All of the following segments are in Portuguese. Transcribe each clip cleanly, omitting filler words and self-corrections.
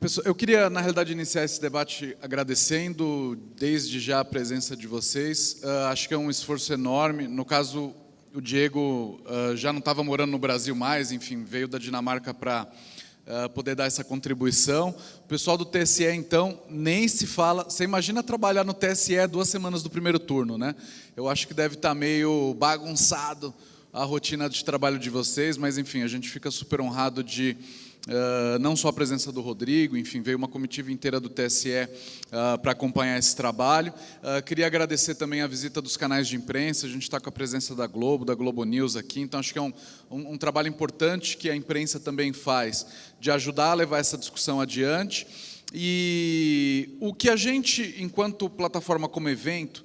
Pessoal, eu queria, na realidade, iniciar esse debate agradecendo desde já a presença de vocês. Acho que é um esforço enorme. No caso, o Diego já não estava morando no Brasil mais, enfim, veio da Dinamarca para poder dar essa contribuição. O pessoal do TSE, então, nem se fala. Você imagina trabalhar no TSE 2 semanas do primeiro turno, né? Eu acho que deve estar meio bagunçado a rotina de trabalho de vocês, mas, enfim, a gente fica super honrado de... não só a presença do Rodrigo, enfim, veio uma comitiva inteira do TSE para acompanhar esse trabalho. Queria agradecer também a visita dos canais de imprensa, a gente está com a presença da Globo News aqui, então acho que é um trabalho importante que a imprensa também faz, de ajudar a levar essa discussão adiante. E o que a gente, enquanto plataforma como evento,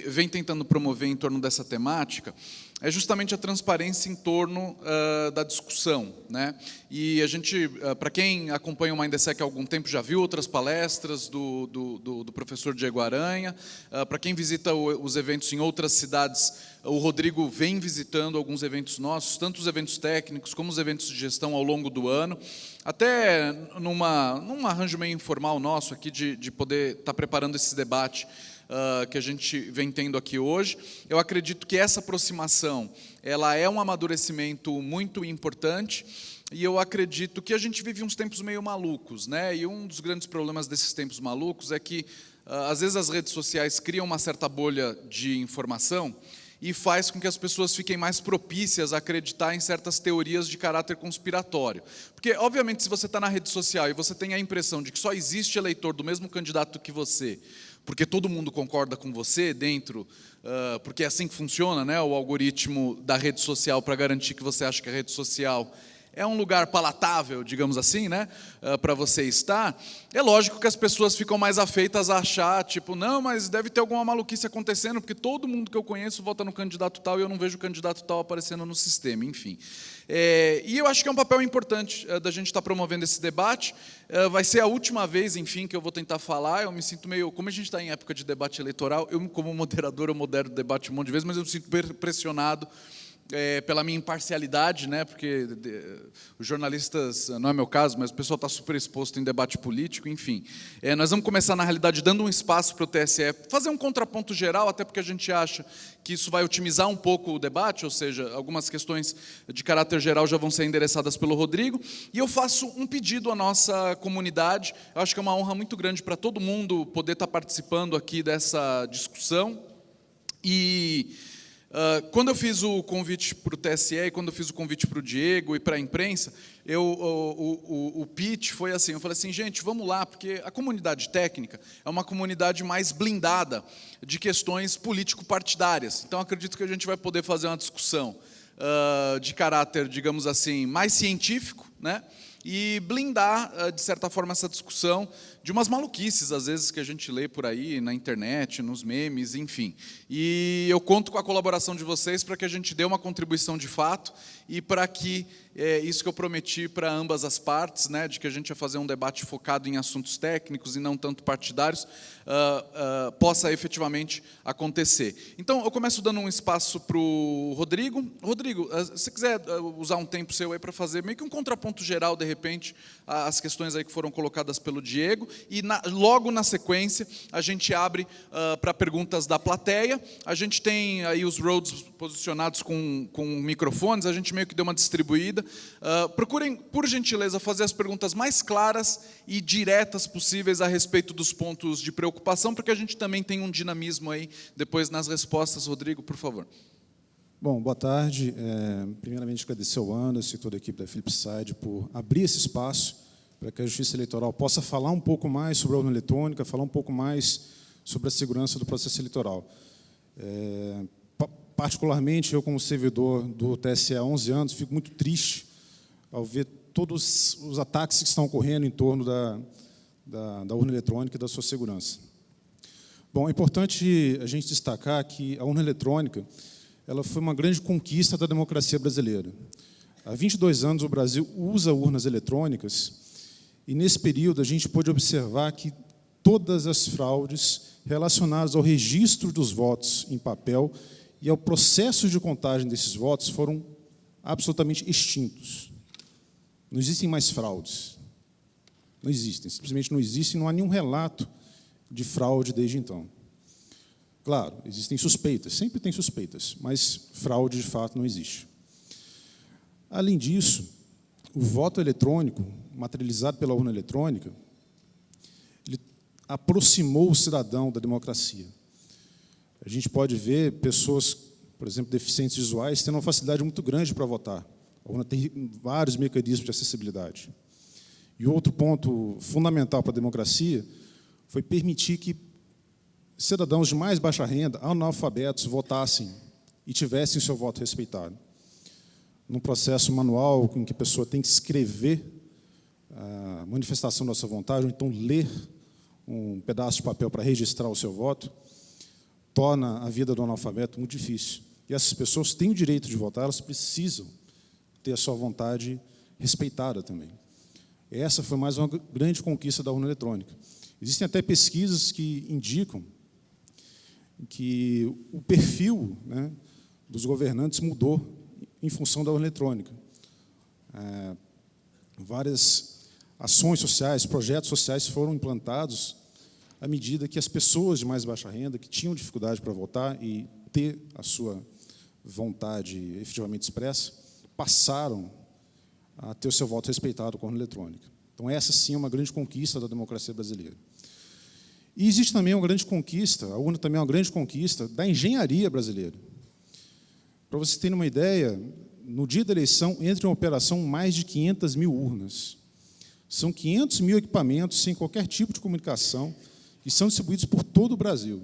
vem tentando promover em torno dessa temática, é justamente a transparência em torno da discussão, né? E a gente, para quem acompanha o Mindsec há algum tempo, já viu outras palestras do professor Diego Aranha. Para quem visita os eventos em outras cidades, o Rodrigo vem visitando alguns eventos nossos, tanto os eventos técnicos como os eventos de gestão ao longo do ano, até num arranjo meio informal nosso aqui de poder estar preparando esse debate que a gente vem tendo aqui hoje. Eu acredito que essa aproximação, ela é um amadurecimento muito importante, e eu acredito que a gente vive uns tempos meio malucos, né? E um dos grandes problemas desses tempos malucos é que, às vezes, as redes sociais criam uma certa bolha de informação e faz com que as pessoas fiquem mais propícias a acreditar em certas teorias de caráter conspiratório. Porque, obviamente, se você está na rede social e você tem a impressão de que só existe eleitor do mesmo candidato que você, porque todo mundo concorda com você dentro, porque é assim que funciona, né, o algoritmo da rede social, para garantir que você acha que a rede social é um lugar palatável, digamos assim, né, para você estar, é lógico que as pessoas ficam mais afeitas a achar, tipo, não, mas deve ter alguma maluquice acontecendo, porque todo mundo que eu conheço vota no candidato tal e eu não vejo o candidato tal aparecendo no sistema, enfim. E eu acho que é um papel importante da gente estar promovendo esse debate. Vai ser a última vez, enfim, que eu vou tentar falar. Eu me sinto meio... Como a gente está em época de debate eleitoral, eu, como moderador, eu modero o debate um monte de vezes, mas eu me sinto pressionado pela minha imparcialidade, né? Porque os jornalistas, não é meu caso, mas o pessoal está super exposto em debate político, enfim. Nós vamos começar, na realidade, dando um espaço para o TSE fazer um contraponto geral, até porque a gente acha que isso vai otimizar um pouco o debate, ou seja, algumas questões de caráter geral já vão ser endereçadas pelo Rodrigo, e eu faço um pedido à nossa comunidade. Eu acho que é uma honra muito grande para todo mundo poder estar participando aqui dessa discussão. E... quando eu fiz o convite para o TSE, e quando eu fiz o convite para o Diego e para a imprensa, o pitch foi assim, eu falei assim, gente, vamos lá, porque a comunidade técnica é uma comunidade mais blindada de questões político-partidárias. Então, acredito que a gente vai poder fazer uma discussão de caráter, digamos assim, mais científico, né? E blindar, de certa forma, essa discussão de umas maluquices, às vezes, que a gente lê por aí, na internet, nos memes, enfim. E eu conto com a colaboração de vocês para que a gente dê uma contribuição de fato e para que isso que eu prometi para ambas as partes, né, de que a gente ia fazer um debate focado em assuntos técnicos e não tanto partidários, possa efetivamente acontecer. Então, eu começo dando um espaço para o Rodrigo. Rodrigo, se você quiser usar um tempo seu aí para fazer meio que um contraponto geral, de repente, às questões aí que foram colocadas pelo Diego, e logo na sequência a gente abre para perguntas da plateia. A gente tem aí os roads posicionados com microfones, a gente meio que deu uma distribuída. Procurem, por gentileza, fazer as perguntas mais claras e diretas possíveis a respeito dos pontos de preocupação, porque a gente também tem um dinamismo aí depois nas respostas. Rodrigo, por favor. Bom, boa tarde. Primeiramente, agradecer ao Anderson e toda a equipe da Flipside por abrir esse espaço para que a Justiça Eleitoral possa falar um pouco mais sobre a urna eletrônica, falar um pouco mais sobre a segurança do processo eleitoral. Particularmente, eu, como servidor do TSE há 11 anos, fico muito triste ao ver todos os ataques que estão ocorrendo em torno da urna eletrônica e da sua segurança. Bom, é importante a gente destacar que a urna eletrônica ela foi uma grande conquista da democracia brasileira. Há 22 anos, o Brasil usa urnas eletrônicas, e, nesse período, a gente pôde observar que todas as fraudes relacionadas ao registro dos votos em papel e ao processo de contagem desses votos foram absolutamente extintos. Não existem mais fraudes. Não existem, simplesmente não existem, não há nenhum relato de fraude desde então. Claro, existem suspeitas, sempre tem suspeitas, mas fraude, de fato, não existe. Além disso, o voto eletrônico, materializado pela urna eletrônica, ele aproximou o cidadão da democracia. A gente pode ver pessoas, por exemplo, deficientes visuais, tendo uma facilidade muito grande para votar. A urna tem vários mecanismos de acessibilidade. E outro ponto fundamental para a democracia foi permitir que cidadãos de mais baixa renda, analfabetos, votassem e tivessem o seu voto respeitado. Num processo manual em que a pessoa tem que escrever a manifestação da sua vontade, ou então ler um pedaço de papel para registrar o seu voto, torna a vida do analfabeto muito difícil. E essas pessoas têm o direito de votar, elas precisam ter a sua vontade respeitada também. Essa foi mais uma grande conquista da urna eletrônica. Existem até pesquisas que indicam que o perfil, né, dos governantes mudou em função da urna eletrônica. Várias ações sociais, projetos sociais foram implantados à medida que as pessoas de mais baixa renda, que tinham dificuldade para votar e ter a sua vontade efetivamente expressa, passaram a ter o seu voto respeitado com a urna eletrônica. Então, essa sim é uma grande conquista da democracia brasileira. E existe também uma grande conquista, a urna também é uma grande conquista da engenharia brasileira. Para você ter uma ideia, no dia da eleição entra em operação mais de 500 mil urnas. São 500 mil equipamentos sem qualquer tipo de comunicação que são distribuídos por todo o Brasil.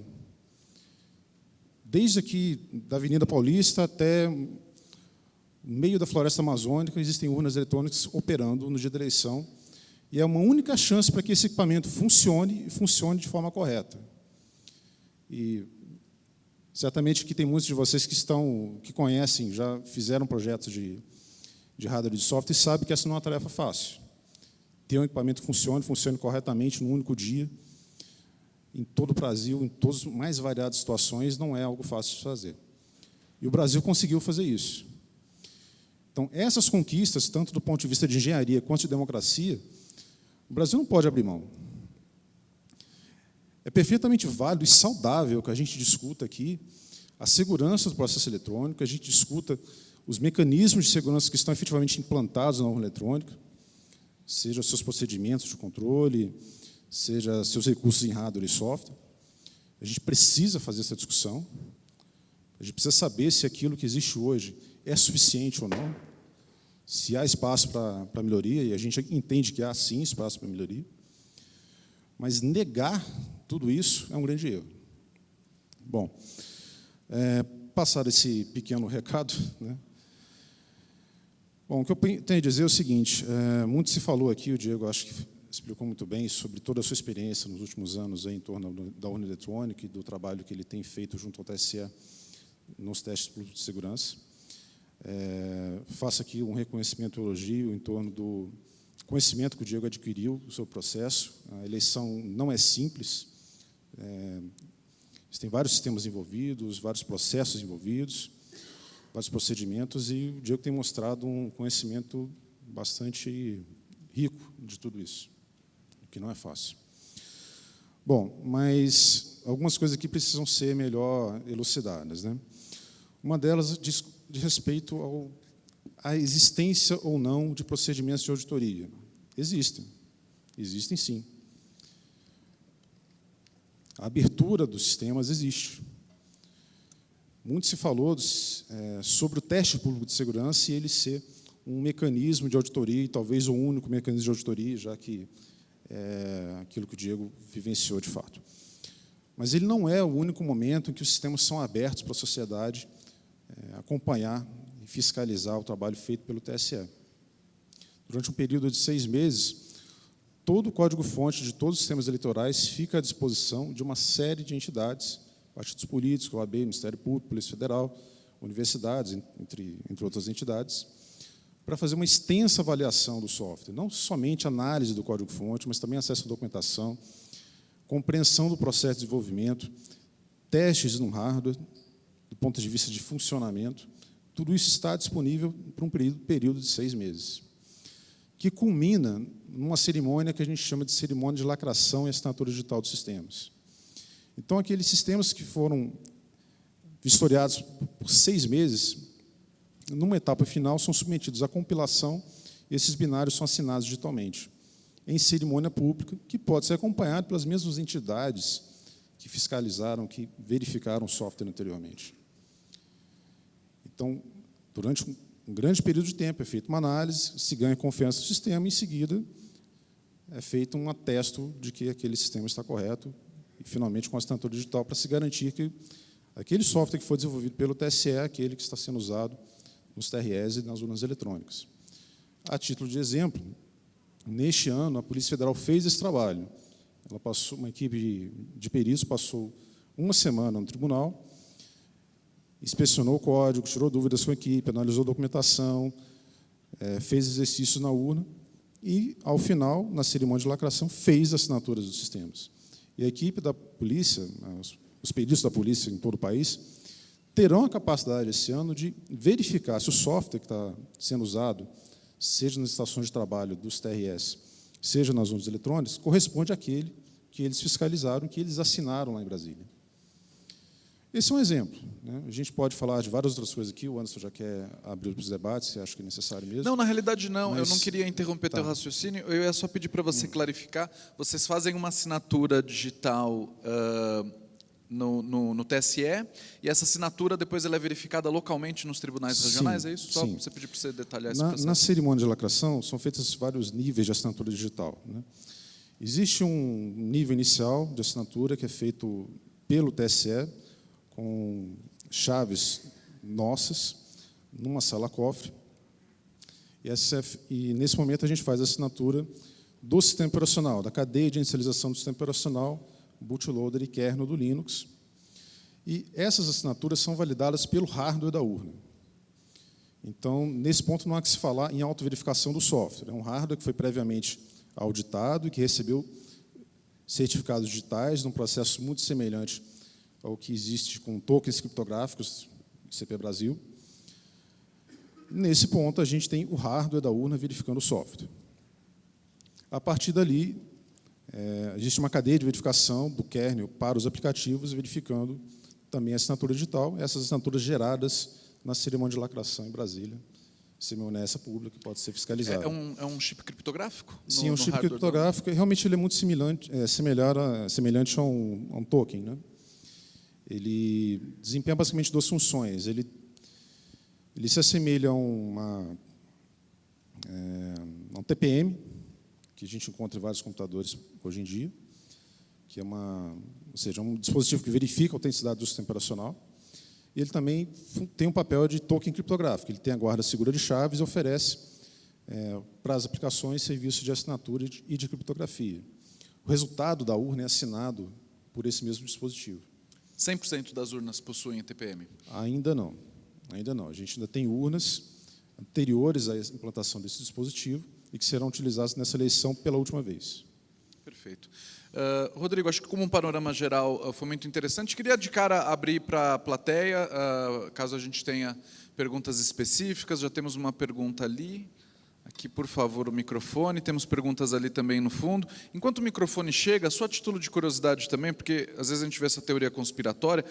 Desde aqui da Avenida Paulista até o meio da Floresta Amazônica, existem urnas eletrônicas operando no dia da eleição. E é uma única chance para que esse equipamento funcione e funcione de forma correta. E certamente que tem muitos de vocês que conhecem, já fizeram projetos de hardware e de software e sabem que essa não é uma tarefa fácil. Ter um equipamento que funcione corretamente num único dia, em todo o Brasil, em todas as mais variadas situações, não é algo fácil de fazer. E o Brasil conseguiu fazer isso. Então, essas conquistas, tanto do ponto de vista de engenharia quanto de democracia, o Brasil não pode abrir mão. É perfeitamente válido e saudável que a gente discuta aqui a segurança do processo eletrônico, que a gente discuta os mecanismos de segurança que estão efetivamente implantados na urna eletrônica, seja seus procedimentos de controle, seja seus recursos em hardware e software. A gente precisa fazer essa discussão, a gente precisa saber se aquilo que existe hoje é suficiente ou não, se há espaço para melhoria, e a gente entende que há, sim, espaço para melhoria, mas negar tudo isso é um grande erro. Bom, passado esse pequeno recado, né? Bom, o que eu tenho a dizer é o seguinte, muito se falou aqui, o Diego acho que explicou muito bem sobre toda a sua experiência nos últimos anos em torno da urna eletrônica e do trabalho que ele tem feito junto ao TSE nos testes públicos de segurança. Faço aqui um reconhecimento e elogio em torno do conhecimento que o Diego adquiriu do seu processo. A eleição não é simples, tem vários sistemas envolvidos, vários processos envolvidos, vários procedimentos, e o Diego tem mostrado um conhecimento bastante rico de tudo isso, o que não é fácil. Bom, mas algumas coisas aqui precisam ser melhor elucidadas, né? Uma delas diz respeito à existência ou não de procedimentos de auditoria. Existem sim. A abertura dos sistemas existe. Muito se falou sobre o teste público de segurança e ele ser um mecanismo de auditoria, e talvez o único mecanismo de auditoria, já que é aquilo que o Diego vivenciou de fato. Mas ele não é o único momento em que os sistemas são abertos para a sociedade acompanhar e fiscalizar o trabalho feito pelo TSE. Durante um período de 6 meses, todo o código-fonte de todos os sistemas eleitorais fica à disposição de uma série de entidades, partidos políticos, OAB, Ministério Público, Polícia Federal, universidades, entre outras entidades, para fazer uma extensa avaliação do software, não somente análise do código-fonte, mas também acesso à documentação, compreensão do processo de desenvolvimento, testes no hardware, do ponto de vista de funcionamento. Tudo isso está disponível por um período de 6 meses. que culmina numa cerimônia que a gente chama de cerimônia de lacração e assinatura digital dos sistemas. Então, aqueles sistemas que foram vistoriados por 6 meses, numa etapa final, são submetidos à compilação e esses binários são assinados digitalmente, em cerimônia pública, que pode ser acompanhada pelas mesmas entidades que fiscalizaram, que verificaram o software anteriormente. Então, durante um grande período de tempo é feita uma análise, se ganha confiança no sistema, e, em seguida, é feito um atesto de que aquele sistema está correto, e, finalmente, com a assinatura digital, para se garantir que aquele software que foi desenvolvido pelo TSE é aquele que está sendo usado nos TREs e nas urnas eletrônicas. A título de exemplo, neste ano, a Polícia Federal fez esse trabalho. Ela passou, uma equipe de peritos passou uma semana no tribunal, inspecionou o código, tirou dúvidas com a equipe, analisou a documentação, fez exercícios na urna e, ao final, na cerimônia de lacração, fez assinaturas dos sistemas. E a equipe da polícia, os peritos da polícia em todo o país, terão a capacidade, esse ano, de verificar se o software que está sendo usado, seja nas estações de trabalho dos TRS, seja nas urnas eletrônicas, corresponde àquele que eles fiscalizaram, que eles assinaram lá em Brasília. Esse é um exemplo, né? A gente pode falar de várias outras coisas aqui, o Anderson já quer abrir os debates, se acha que é necessário mesmo. Não, na realidade não, Mas, eu não queria interromper teu raciocínio, eu ia só pedir para você clarificar, vocês fazem uma assinatura digital no TSE, e essa assinatura depois ela é verificada localmente nos tribunais regionais, é isso? Só sim. você pedir para você detalhar esse Na processo. cerimônia de lacração, são feitos vários níveis de assinatura digital, né? Existe um nível inicial de assinatura que é feito pelo TSE, com chaves nossas, numa sala-cofre, e, nesse momento, a gente faz a assinatura do sistema operacional, da cadeia de inicialização do sistema operacional, bootloader e kernel do Linux. E essas assinaturas são validadas pelo hardware da urna. Então, nesse ponto, não há que se falar em autoverificação do software. É um hardware que foi previamente auditado e que recebeu certificados digitais, num processo muito semelhante ao que existe com tokens criptográficos, CP Brasil. Nesse ponto, a gente tem o hardware da urna verificando o software. A partir dali, existe uma cadeia de verificação do kernel para os aplicativos, verificando também a assinatura digital, essas assinaturas geradas na cerimônia de lacração em Brasília, semi-honesta pública, que pode ser fiscalizada. É um chip criptográfico? Sim, é um chip criptográfico, e realmente ele é muito semelhante a um token, né? Ele desempenha basicamente 2 funções. Ele se assemelha a um TPM, que a gente encontra em vários computadores hoje em dia, que é ou seja, um dispositivo que verifica a autenticidade do sistema operacional. E ele também tem um papel de token criptográfico. Ele tem a guarda segura de chaves e oferece para as aplicações serviços de assinatura e de criptografia. O resultado da urna é assinado por esse mesmo dispositivo. 100% das urnas possuem TPM? Ainda não. Ainda não. A gente ainda tem urnas anteriores à implantação desse dispositivo e que serão utilizadas nessa eleição pela última vez. Perfeito. Rodrigo, acho que como um panorama geral foi muito interessante. Queria de cara abrir para a plateia, caso a gente tenha perguntas específicas. Já temos uma pergunta ali. Aqui, por favor, o microfone. Temos perguntas ali também no fundo. Enquanto o microfone chega, só a título de curiosidade também, porque às vezes a gente vê essa teoria conspiratória,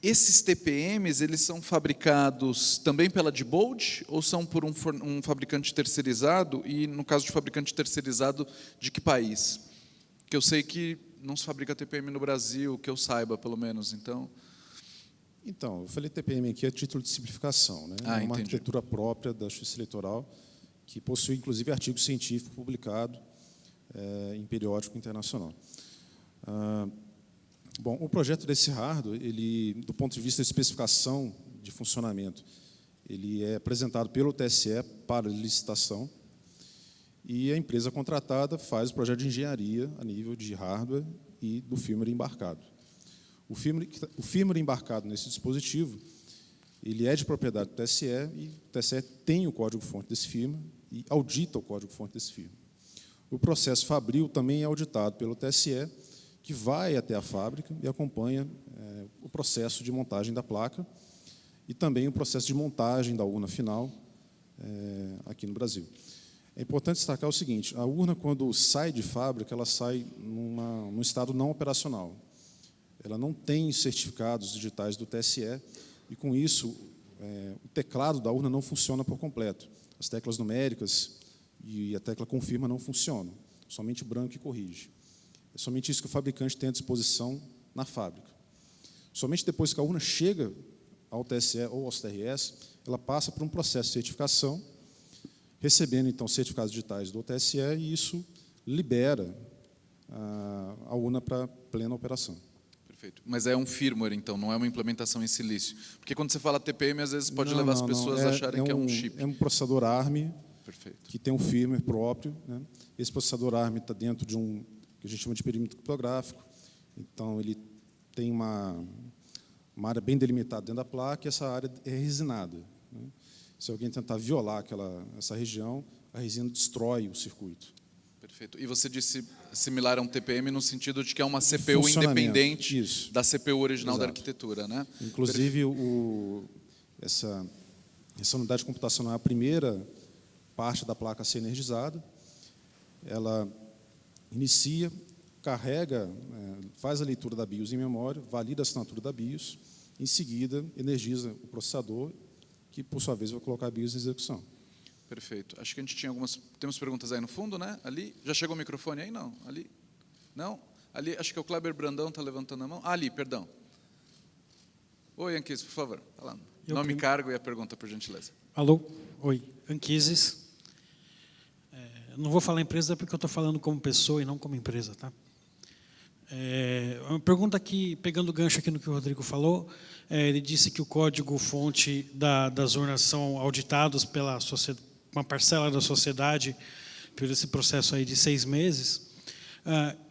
esses TPMs, eles são fabricados também pela Diebold ou são por um fabricante terceirizado? E, no caso de fabricante terceirizado, de que país? Porque eu sei que não se fabrica TPM no Brasil, que eu saiba, pelo menos. Então, eu falei TPM aqui a título de simplificação, né? É uma entendi. arquitetura própria da Justiça Eleitoral, que possui, inclusive, artigo científico publicado em periódico internacional. Bom, o projeto desse hardware, do ponto de vista de especificação de funcionamento, ele é apresentado pelo TSE para licitação, e a empresa contratada faz o projeto de engenharia a nível de hardware e do firmware embarcado. O firmware embarcado nesse dispositivo, ele é de propriedade do TSE, e o TSE tem o código-fonte desse firmware e audita o código-fonte desse firmware. O processo fabril também é auditado pelo TSE, que vai até a fábrica e acompanha o processo de montagem da placa e também o processo de montagem da urna final aqui no Brasil. É importante destacar o seguinte: a urna, quando sai de fábrica, ela sai num estado não operacional. Ela não tem certificados digitais do TSE, e, com isso, o teclado da urna não funciona por completo. As teclas numéricas e a tecla confirma não funcionam, somente branco e corrige. É somente isso que o fabricante tem à disposição na fábrica. Somente depois que a urna chega ao TSE ou aos TRS, ela passa por um processo de certificação, recebendo, então, certificados digitais do TSE, e isso libera a urna para plena operação. Perfeito. Mas é um firmware, então, não é uma implementação em silício. Porque quando você fala TPM, às vezes pode levar as pessoas a acharem que é um chip. É um processador ARM. Perfeito. Que tem um firmware próprio, né? Esse processador ARM está dentro de um que a gente chama de perímetro criptográfico. Então, ele tem uma área bem delimitada dentro da placa, e essa área é resinada, né? Se alguém tentar violar essa região, a resina destrói o circuito. Perfeito. E você disse similar a um TPM no sentido de que é uma CPU independente da CPU original da arquitetura, né? Inclusive, essa unidade computacional é a primeira parte da placa a ser energizada. Ela inicia, carrega, faz a leitura da BIOS em memória, valida a assinatura da BIOS, em seguida energiza o processador, que, por sua vez, vai colocar a BIOS em execução. Perfeito. Acho que a gente tinha temos perguntas aí no fundo, né? Ali, já chegou o microfone aí? Não. Ali? Não? Ali, acho que é o Kleber Brandão está levantando a mão. Ah, ali, perdão. Oi, Anquises, por favor. Falando. Nome, cargo e a pergunta, por gentileza. Alô? Oi, Anquises. Não vou falar empresa porque eu estou falando como pessoa e não como empresa, tá? Uma pergunta aqui, pegando o gancho aqui no que o Rodrigo falou, ele disse que o código-fonte das urnas são auditados pela uma parcela da sociedade por esse processo aí de 6 meses.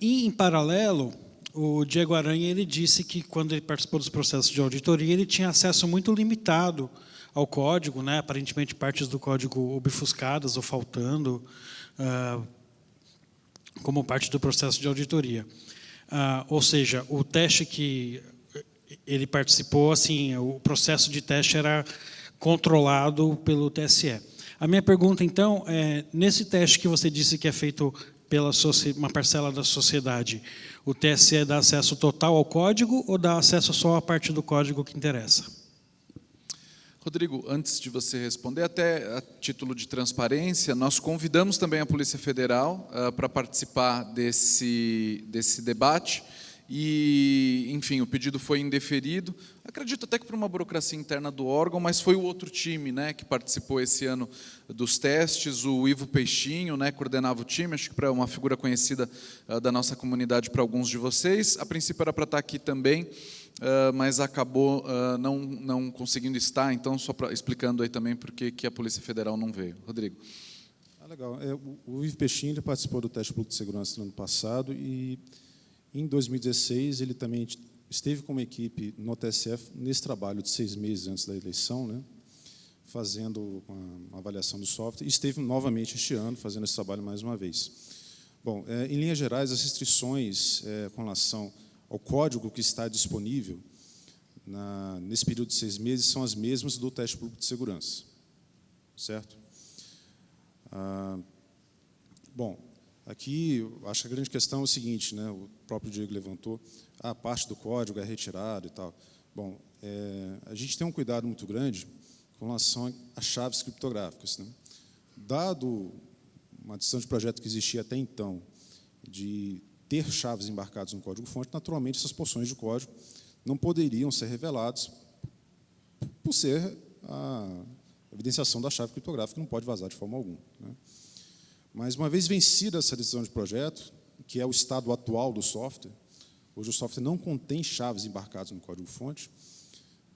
E, em paralelo, o Diego Aranha ele disse que, quando ele participou dos processos de auditoria, ele tinha acesso muito limitado ao código, né? Aparentemente partes do código obfuscadas ou faltando, como parte do processo de auditoria. Ou seja, o teste que ele participou, assim, o processo de teste era controlado pelo TSE. A minha pergunta, então, nesse teste que você disse que é feito pela uma parcela da sociedade, o TSE dá acesso total ao código ou dá acesso só à parte do código que interessa? Rodrigo, antes de você responder, até a título de transparência, nós convidamos também a Polícia Federal para participar desse debate e, enfim, o pedido foi indeferido. Acredito até que por uma burocracia interna do órgão, mas foi o outro time, né, que participou esse ano dos testes, o Ivo Peixinho, né, coordenava o time, acho que para uma figura conhecida da nossa comunidade para alguns de vocês. A princípio era para estar aqui também, mas acabou não conseguindo estar, então só explicando aí também por que a Polícia Federal não veio. Rodrigo. Legal. O Ivo Peixinho ele participou do teste público de segurança no ano passado e, em 2016, ele também esteve com uma equipe no TSF nesse trabalho de 6 meses antes da eleição, né, fazendo uma avaliação do software, e esteve novamente este ano fazendo esse trabalho mais uma vez. Bom, em linhas gerais, as restrições com relação ao código que está disponível nesse período de 6 meses são as mesmas do teste público de segurança, certo? Bom, aqui acho que a grande questão é o seguinte, né? O próprio Diego levantou, a parte do código é retirada e tal. Bom, a gente tem um cuidado muito grande com relação às chaves criptográficas, né? Dado uma decisão de projeto que existia até então de ter chaves embarcadas no código-fonte, naturalmente essas porções de código não poderiam ser reveladas por ser a evidenciação da chave criptográfica, que não pode vazar de forma alguma, né? Mas, uma vez vencida essa decisão de projeto, que é o estado atual do software, hoje o software não contém chaves embarcadas no código-fonte,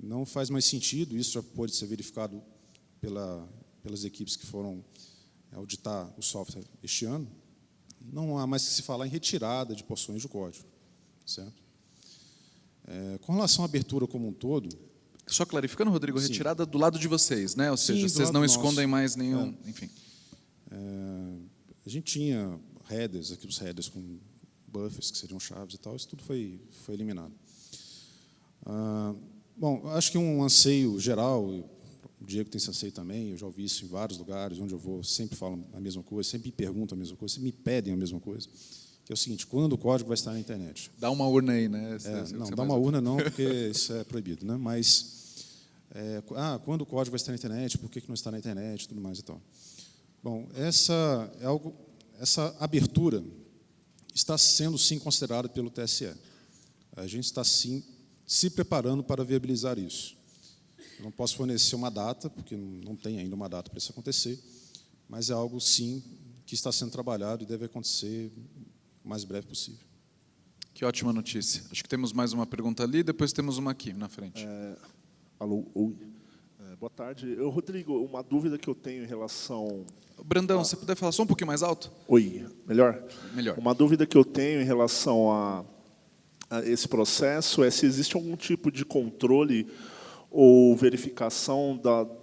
não faz mais sentido, isso já pode ser verificado pelas equipes que foram auditar o software este ano, não há mais que se falar em retirada de porções de código, certo? Com relação à abertura como um todo... Só clarificando, Rodrigo, sim, retirada do lado de vocês, né? Ou seja, sim, vocês não escondem nosso. mais nenhum... Enfim. A gente tinha headers, aqui os headers com buffers, que seriam chaves e tal, isso tudo foi eliminado. Bom, acho que um anseio geral, o Diego tem Sensei também, eu já ouvi isso em vários lugares, onde eu vou, sempre falam a mesma coisa, sempre me perguntam a mesma coisa, sempre me pedem a mesma coisa, que é o seguinte: quando o código vai estar na internet? Dá uma urna aí, né? Não, dá uma urna não, porque isso é proibido, né? Mas, quando o código vai estar na internet, por que não está na internet, tudo mais e tal. Bom, essa abertura está sendo, sim, considerada pelo TSE. A gente está, sim, se preparando para viabilizar isso. Eu não posso fornecer uma data, porque não tem ainda uma data para isso acontecer, mas é algo, sim, que está sendo trabalhado e deve acontecer o mais breve possível. Que ótima notícia. Acho que temos mais uma pergunta ali, depois temos uma aqui na frente. Alô, oi. Boa tarde. Rodrigo, uma dúvida que eu tenho em relação... Brandão, você puder falar só um pouquinho mais alto? Oi, melhor? Melhor. Uma dúvida que eu tenho em relação a esse processo é se existe algum tipo de controle ou verificação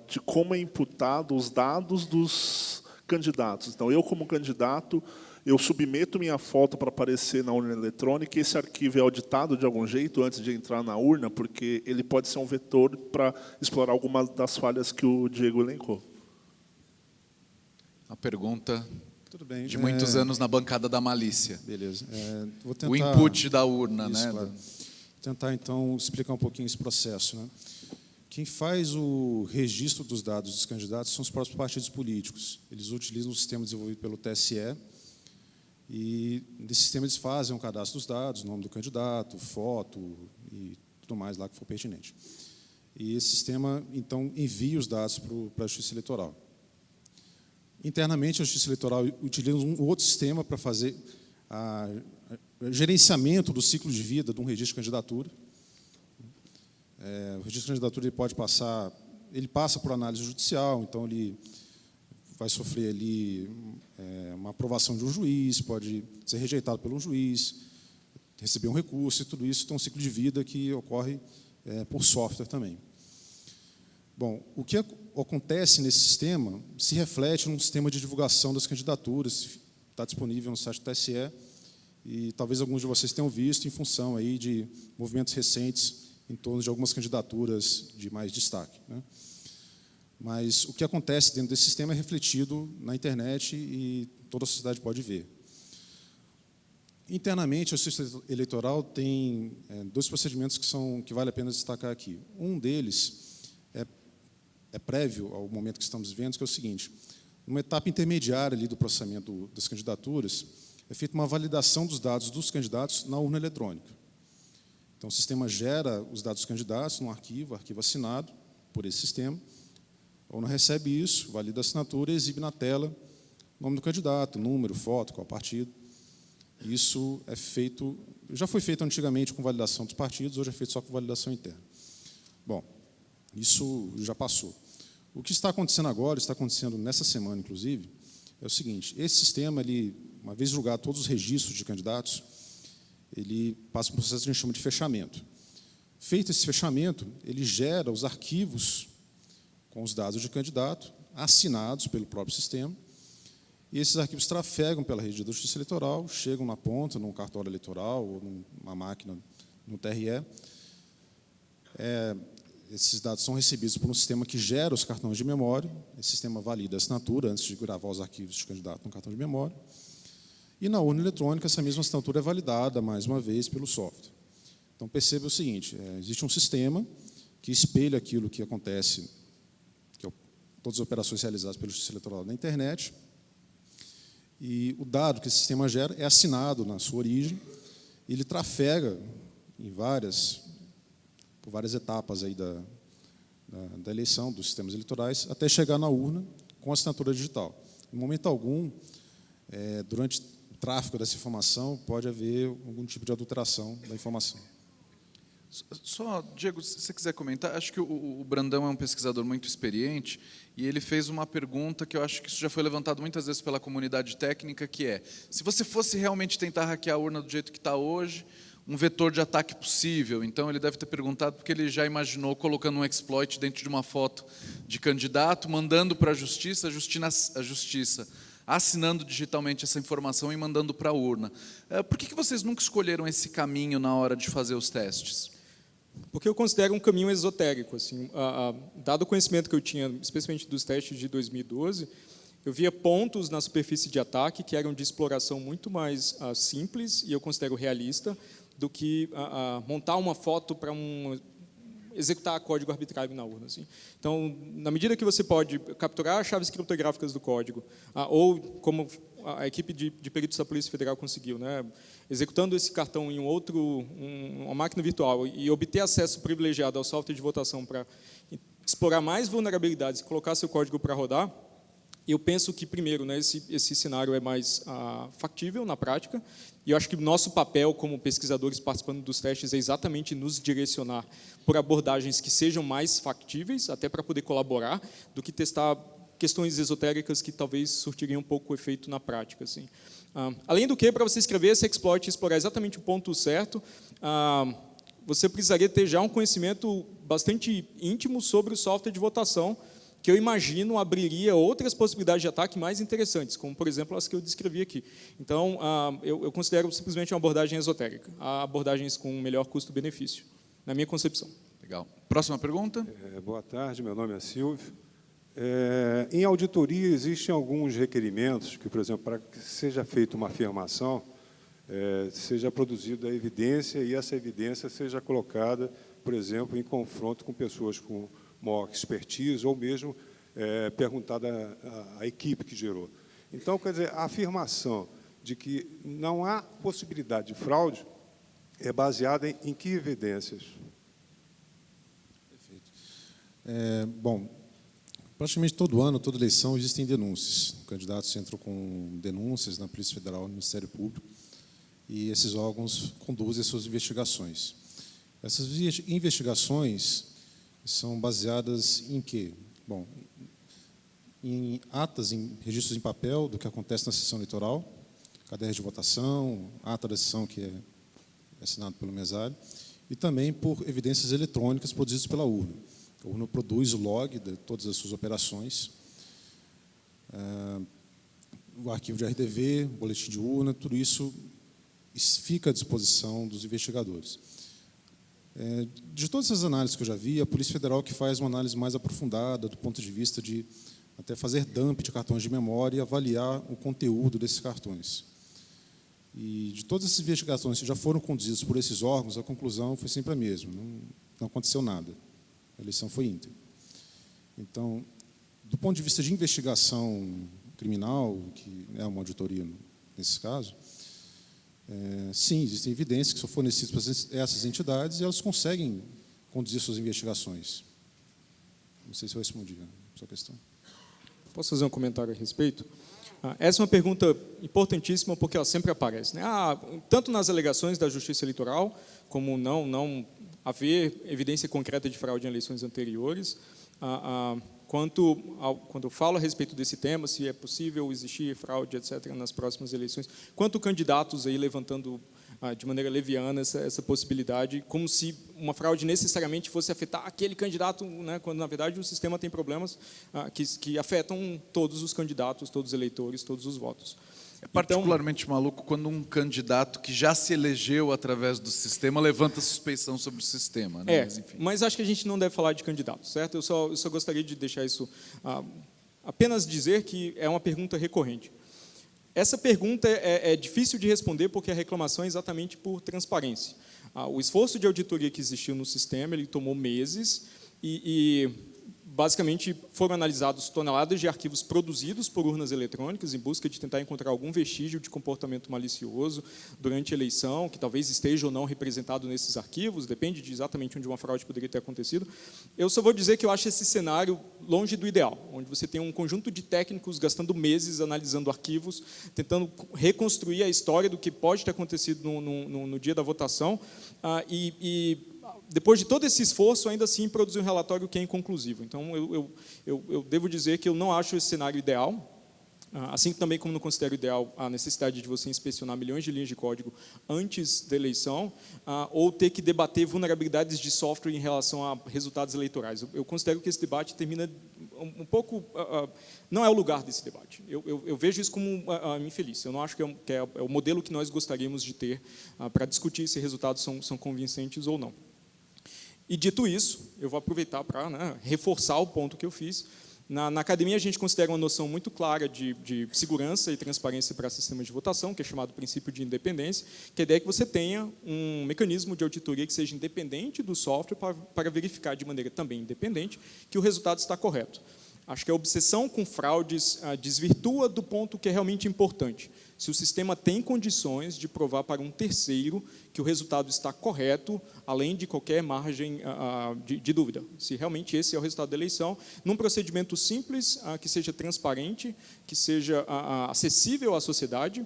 de como é imputado os dados dos candidatos. Então, eu, como candidato, eu submeto minha foto para aparecer na urna eletrônica e esse arquivo é auditado de algum jeito antes de entrar na urna, porque ele pode ser um vetor para explorar algumas das falhas que o Diego elencou. A pergunta Tudo bem. de muitos anos na bancada da malícia. Beleza. Vou tentar, O input da urna, isso, né? Claro. Vou tentar, então, explicar um pouquinho esse processo, né? Quem faz o registro dos dados dos candidatos são os próprios partidos políticos. Eles utilizam o sistema desenvolvido pelo TSE e, nesse sistema, eles fazem um cadastro dos dados, nome do candidato, foto e tudo mais lá que for pertinente. E esse sistema, então, envia os dados para a Justiça Eleitoral. Internamente, a Justiça Eleitoral utiliza um outro sistema para fazer o gerenciamento do ciclo de vida de um registro de candidatura. O registro de candidatura ele passa por análise judicial, então ele vai sofrer ali uma aprovação de um juiz, pode ser rejeitado pelo juiz, receber um recurso e tudo isso tem um ciclo de vida que ocorre por software também. Bom, o que acontece nesse sistema se reflete num sistema de divulgação das candidaturas, está disponível no site do TSE, e talvez alguns de vocês tenham visto em função aí de movimentos recentes em torno de algumas candidaturas de mais destaque, né? Mas o que acontece dentro desse sistema é refletido na internet e toda a sociedade pode ver. Internamente, a Justiça Eleitoral tem dois procedimentos que vale a pena destacar aqui. Um deles é prévio ao momento que estamos vivendo, que é o seguinte: numa etapa intermediária ali do processamento das candidaturas, é feita uma validação dos dados dos candidatos na urna eletrônica. Então, o sistema gera os dados dos candidatos num arquivo assinado por esse sistema. A urna recebe isso, valida a assinatura e exibe na tela o nome do candidato, número, foto, qual partido. Isso é feito, já foi feito antigamente com validação dos partidos, hoje é feito só com validação interna. Bom, isso já passou. O que está acontecendo agora, está acontecendo nessa semana, inclusive, é o seguinte: esse sistema, uma vez julgado todos os registros de candidatos, ele passa por um processo que a gente chama de fechamento. Feito esse fechamento, ele gera os arquivos com os dados de candidato, assinados pelo próprio sistema, e esses arquivos trafegam pela rede da Justiça Eleitoral, chegam na ponta, num cartório eleitoral ou numa máquina no TRE. Esses dados são recebidos por um sistema que gera os cartões de memória. Esse sistema valida a assinatura antes de gravar os arquivos de candidato no cartão de memória. E na urna eletrônica, essa mesma assinatura é validada, mais uma vez, pelo software. Então, perceba o seguinte: existe um sistema que espelha aquilo que acontece, todas as operações realizadas pela Justiça Eleitoral na internet, e o dado que esse sistema gera é assinado na sua origem, e ele trafega por várias etapas aí da eleição, dos sistemas eleitorais, até chegar na urna com assinatura digital. Em momento algum, durante o tráfego dessa informação, pode haver algum tipo de adulteração da informação. Só, Diego, se você quiser comentar, acho que o Brandão é um pesquisador muito experiente e ele fez uma pergunta que eu acho que isso já foi levantado muitas vezes pela comunidade técnica, que é: se você fosse realmente tentar hackear a urna do jeito que está hoje, um vetor de ataque possível. Então, ele deve ter perguntado porque ele já imaginou colocando um exploit dentro de uma foto de candidato, mandando para a Justiça assinando digitalmente essa informação e mandando para a urna. Por que vocês nunca escolheram esse caminho na hora de fazer os testes? porque eu considero um caminho esotérico. Assim, dado o conhecimento que eu tinha, especialmente dos testes de 2012, eu via pontos na superfície de ataque que eram de exploração muito mais simples, e eu considero realista, do que montar uma foto para executar código arbitrário na urna. Assim. Então, na medida que você pode capturar chaves criptográficas do código, ou como a equipe de peritos da Polícia Federal conseguiu, né, executando esse cartão em uma máquina virtual e obter acesso privilegiado ao software de votação para explorar mais vulnerabilidades e colocar seu código para rodar, eu penso que, primeiro, né, esse cenário é mais factível na prática, e eu acho que o nosso papel como pesquisadores participando dos testes é exatamente nos direcionar por abordagens que sejam mais factíveis, até para poder colaborar, do que testar questões esotéricas que talvez surtiriam um pouco o efeito na prática. Assim. Além do que, para você escrever esse exploit e explorar exatamente o ponto certo, você precisaria ter já um conhecimento bastante íntimo sobre o software de votação, que eu imagino abriria outras possibilidades de ataque mais interessantes, como, por exemplo, as que eu descrevi aqui. Então, eu considero simplesmente uma abordagem esotérica, há abordagens com melhor custo-benefício, na minha concepção. Legal. Próxima pergunta. Boa tarde, meu nome é Silvio. Em auditoria, existem alguns requerimentos que, por exemplo, para que seja feita uma afirmação, seja produzida a evidência e essa evidência seja colocada, por exemplo, em confronto com pessoas com maior expertise, ou mesmo perguntada à equipe que gerou. Então, quer dizer, a afirmação de que não há possibilidade de fraude é baseada em que evidências? Perfeito. Bom, praticamente todo ano, toda eleição, existem denúncias. Candidatos entram com denúncias na Polícia Federal, no Ministério Público, e esses órgãos conduzem as suas investigações. Essas investigações são baseadas em quê? Bom, em atas, em registros em papel do que acontece na sessão eleitoral, cadernos de votação, ata da sessão que é assinado pelo mesário, e também por evidências eletrônicas produzidas pela urna. A urna produz o log de todas as suas operações, o arquivo de RDV, boletim de urna, tudo isso fica à disposição dos investigadores. De todas essas análises que eu já vi, a Polícia Federal que faz uma análise mais aprofundada do ponto de vista de até fazer dump de cartões de memória e avaliar o conteúdo desses cartões. E de todas essas investigações que já foram conduzidas por esses órgãos, a conclusão foi sempre a mesma, não aconteceu nada. A eleição foi íntegra. Então, do ponto de vista de investigação criminal, que é uma auditoria nesse caso, sim, existem evidências que são fornecidas para essas entidades e elas conseguem conduzir suas investigações. Não sei se eu respondi a sua questão. Posso fazer um comentário a respeito? Essa é uma pergunta importantíssima porque ela sempre aparece. Né? Tanto nas alegações da Justiça Eleitoral, como não haver evidência concreta de fraude em eleições anteriores, quando eu falo a respeito desse tema, se é possível existir fraude, etc., nas próximas eleições, quanto candidatos aí levantando de maneira leviana essa possibilidade, como se uma fraude necessariamente fosse afetar aquele candidato, né, quando, na verdade, o sistema tem problemas que afetam todos os candidatos, todos os eleitores, todos os votos. É particularmente maluco quando um candidato que já se elegeu através do sistema levanta suspeição sobre o sistema. Né? Mas acho que a gente não deve falar de candidato, certo? Eu só gostaria de deixar isso, apenas dizer que é uma pergunta recorrente. Essa pergunta é difícil de responder porque a reclamação é exatamente por transparência. O esforço de auditoria que existiu no sistema, ele tomou meses e basicamente foram analisados toneladas de arquivos produzidos por urnas eletrônicas em busca de tentar encontrar algum vestígio de comportamento malicioso durante a eleição, que talvez esteja ou não representado nesses arquivos, depende de exatamente onde uma fraude poderia ter acontecido. Eu só vou dizer que eu acho esse cenário longe do ideal, onde você tem um conjunto de técnicos gastando meses analisando arquivos, tentando reconstruir a história do que pode ter acontecido no dia da votação, depois de todo esse esforço, ainda assim, produzir um relatório que é inconclusivo. Então, eu devo dizer que eu não acho esse cenário ideal, assim também como não considero ideal a necessidade de você inspecionar milhões de linhas de código antes da eleição, ou ter que debater vulnerabilidades de software em relação a resultados eleitorais. Eu considero que esse debate termina um pouco... não é o lugar desse debate. Eu vejo isso como infeliz. Eu não acho que é o modelo que nós gostaríamos de ter para discutir se resultados são convincentes ou não. E dito isso, eu vou aproveitar para reforçar o ponto que eu fiz. Na academia, a gente considera uma noção muito clara de segurança e transparência para sistemas de votação, que é chamado princípio de independência, que a ideia é que você tenha um mecanismo de auditoria que seja independente do software para verificar de maneira também independente que o resultado está correto. Acho que a obsessão com fraudes desvirtua do ponto que é realmente importante. Se o sistema tem condições de provar para um terceiro que o resultado está correto, além de qualquer margem de dúvida. Se realmente esse é o resultado da eleição, num procedimento simples, que seja transparente, que seja acessível à sociedade,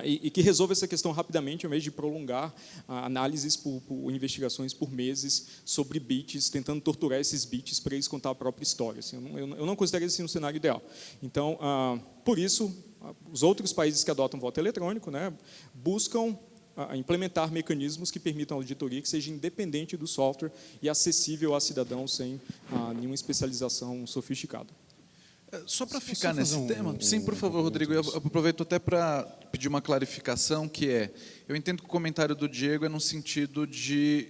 e que resolva essa questão rapidamente, ao invés de prolongar análises por investigações por meses sobre bits, tentando torturar esses bits para eles contar a própria história. Assim, eu não considero esse um cenário ideal. Então, por isso, os outros países que adotam voto eletrônico, buscam implementar mecanismos que permitam a auditoria que seja independente do software e acessível a cidadãos sem nenhuma especialização sofisticada. Só para ficar nesse tema, sim, por favor, Rodrigo, eu aproveito até para pedir uma clarificação, que é, eu entendo que o comentário do Diego é no sentido de